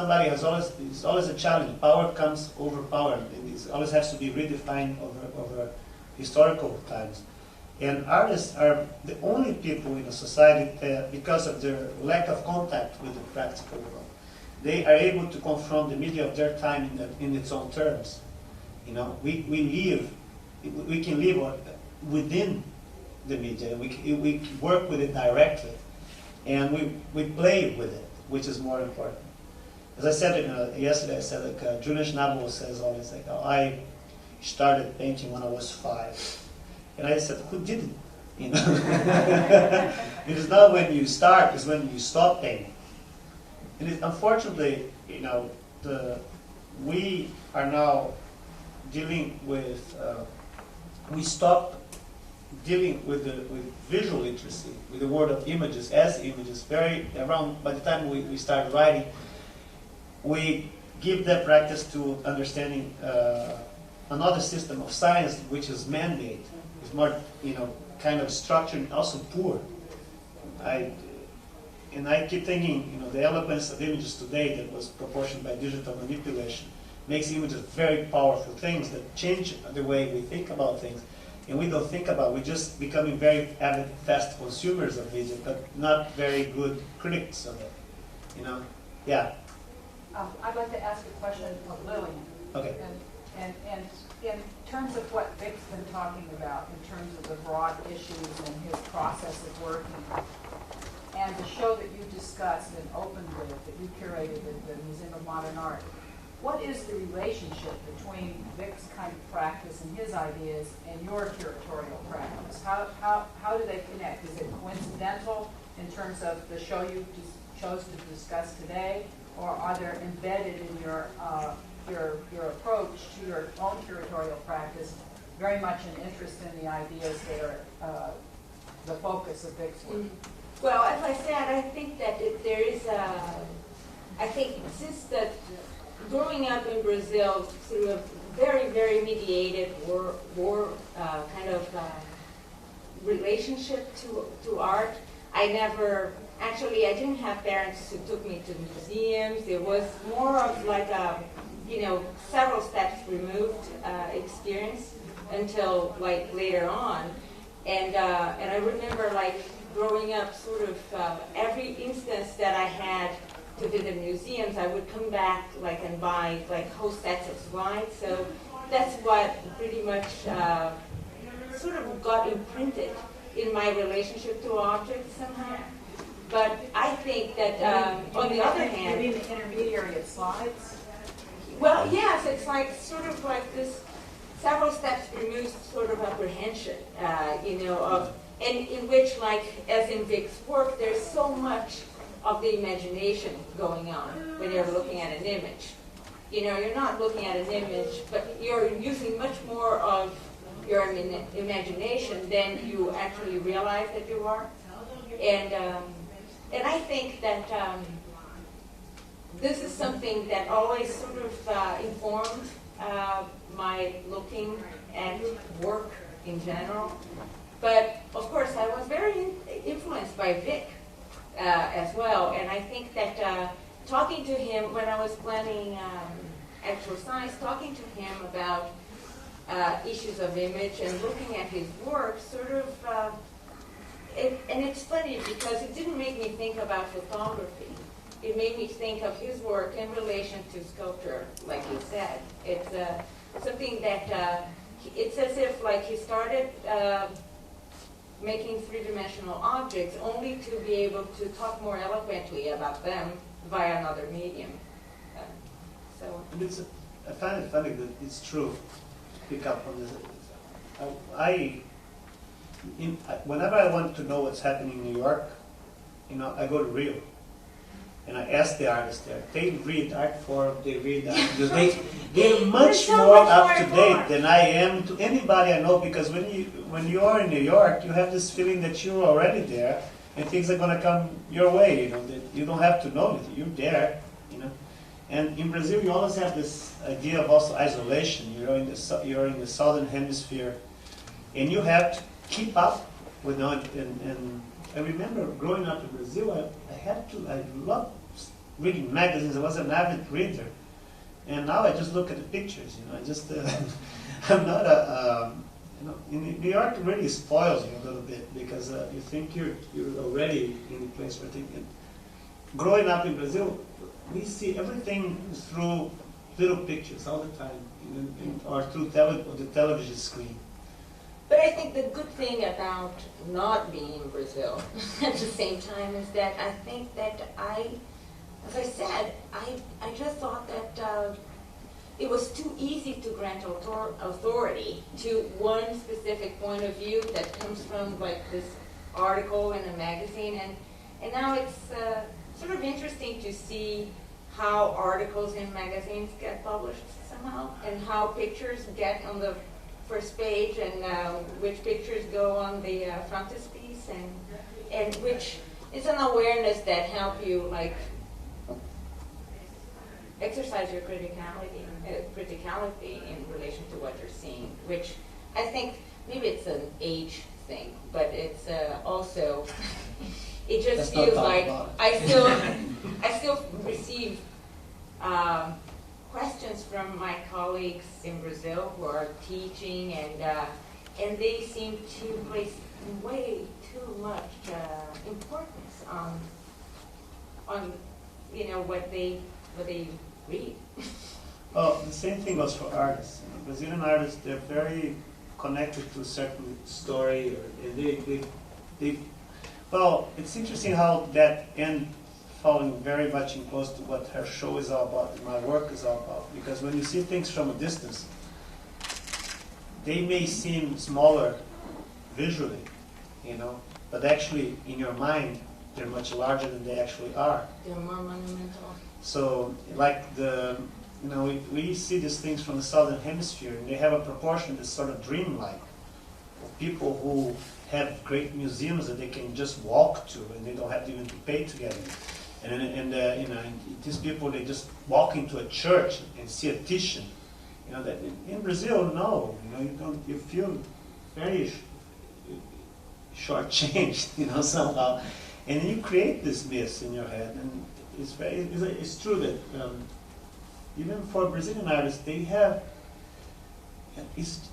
always a challenge. Power comes over power, and it always has to be redefined over historical times. And artists are the only people in a society that, because of their lack of contact with the practical world, they are able to confront the media of their time in its own terms. You know, we can live within the media. We work with it directly, and we play with it, which is more important. As I said yesterday, I said like Julian Schnabel says always like, oh, I started painting when I was 5, and I said, who didn't? You know, it is not when you start; it's when you stop painting. And unfortunately, you know, we are now dealing with, we stop dealing with visual literacy, with the world of images as images. By the time we start writing, we give that practice to understanding another system of science which is man-made. It's more, you know, kind of structured and also poor. I keep thinking, you know, the eloquence of images today that was proportioned by digital manipulation makes images very powerful things that change the way we think about things. And we don't think about, we're just becoming very avid, fast consumers of media, but not very good critics of it. You know? Yeah. I'd like to ask a question of Lilian. Okay. And in terms of what Vic's been talking about, in terms of the broad issues and his process of working, and the show that you discussed and opened with, that you curated at the Museum of Modern Art, what is the relationship between Vic's kind of practice and his ideas and your curatorial practice? How do they connect? Is it coincidental in terms of the show you chose to discuss today, or are they embedded in your approach to your own curatorial practice very much an interest in the ideas that are the focus of Vic's work? Well, as I said, I think that there is I think since that growing up in Brazil through a very, very mediated war kind of relationship to art, I didn't have parents who took me to museums. It was more of like a, you know, several steps removed experience until like later on. And I remember like growing up sort of every instance that I had to visit museums, I would come back like and buy like whole sets of slides. So that's what pretty much sort of got imprinted in my relationship to objects somehow. But I think that on the other hand, you mean the intermediary of slides? Well, yes, it's like sort of like this several steps removed sort of apprehension, you know, of, and in which, like, as in Vic's work, there's so much of the imagination going on when you're looking at an image. You know, you're not looking at an image, but you're using much more of your imagination than you actually realize that you are. And I think that this is something that always sort of informed my looking at work in general. But of course, I was very influenced by Vik as well. And I think that talking to him when I was planning actual science, talking to him about issues of image and looking at his work sort of, and it's funny because it didn't make me think about photography. it made me think of his work in relation to sculpture, like you said. It's something that, it's as if like he started making three-dimensional objects only to be able to talk more eloquently about them via another medium. So. I find it funny that it's true. Pick up on this. Whenever I want to know what's happening in New York, I go to Rio, and I ask the artists there. They read art forum, they read art, because they're much more up to date than I am to anybody I know. Because when you are in New York, you have this feeling that you're already there, and things are going to come your way. That you don't have to know it. You're there. And in Brazil, you always have this idea of also isolation. You're in the southern hemisphere, and you have to keep up with it. And I remember growing up in Brazil, I loved reading magazines. I was an avid reader, and now I just look at the pictures. I'm not in New York, it really spoils you a little bit because you think you're already in the place where thinking. Growing up in Brazil, we see everything through little pictures all the time, or through the television screen. But I think the good thing about not being in Brazil at the same time is that I think that as I said, I just thought that it was too easy to grant authority to one specific point of view that comes from like this article in a magazine, and now it's sort of interesting to see how articles in magazines get published somehow, and how pictures get on the first page, and which pictures go on the frontispiece, and which is an awareness that help you like exercise your criticality in relation to what you're seeing, which I think maybe it's an age thing, but it's also it just feels like I still receive questions from my colleagues in Brazil who are teaching, and they seem to place way too much importance on what they read. Well, the same thing goes for artists. Brazilian artists, they're very connected to a certain story, well, it's interesting how that end falling very much in close to what her show is all about, and my work is all about. Because when you see things from a distance, they may seem smaller visually, but actually in your mind, they're much larger than they actually are. They're more monumental. So, like we see these things from the southern hemisphere, and they have a proportion that's sort of dreamlike, of people who have great museums that they can just walk to, and they don't have to even to pay to get in. And these people, they just walk into a church and see a Titian. That in Brazil, no, you feel very shortchanged, somehow, and then you create this myth in your head, and it's true that even for Brazilian artists, they have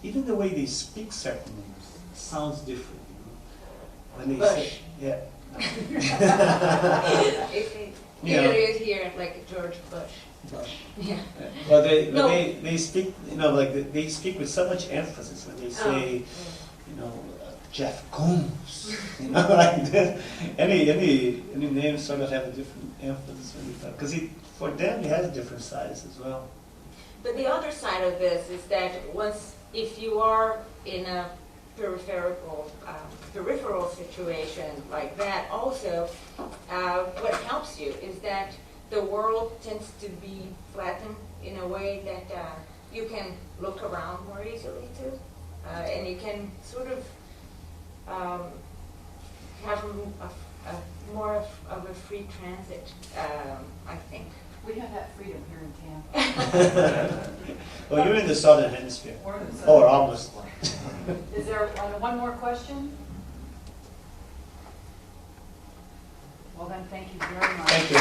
even the way they speak certain names sounds different. When they say, yeah. You hear like George Bush. Yeah. Well, they speak, they speak with so much emphasis when they say, Jeff Koons, like that. Any names sort of have a different emphasis when you talk, because for them it has a different size as well. But the other side of this is that if you are in a peripheral situation like that, also what helps you is that the world tends to be flattened in a way that you can look around more easily too, and you can sort of have more of a free transit, I think. We have that freedom here in Tampa. Well, you're in the southern hemisphere. Or almost. Is there one more question? Well then, thank you very much. Thank you.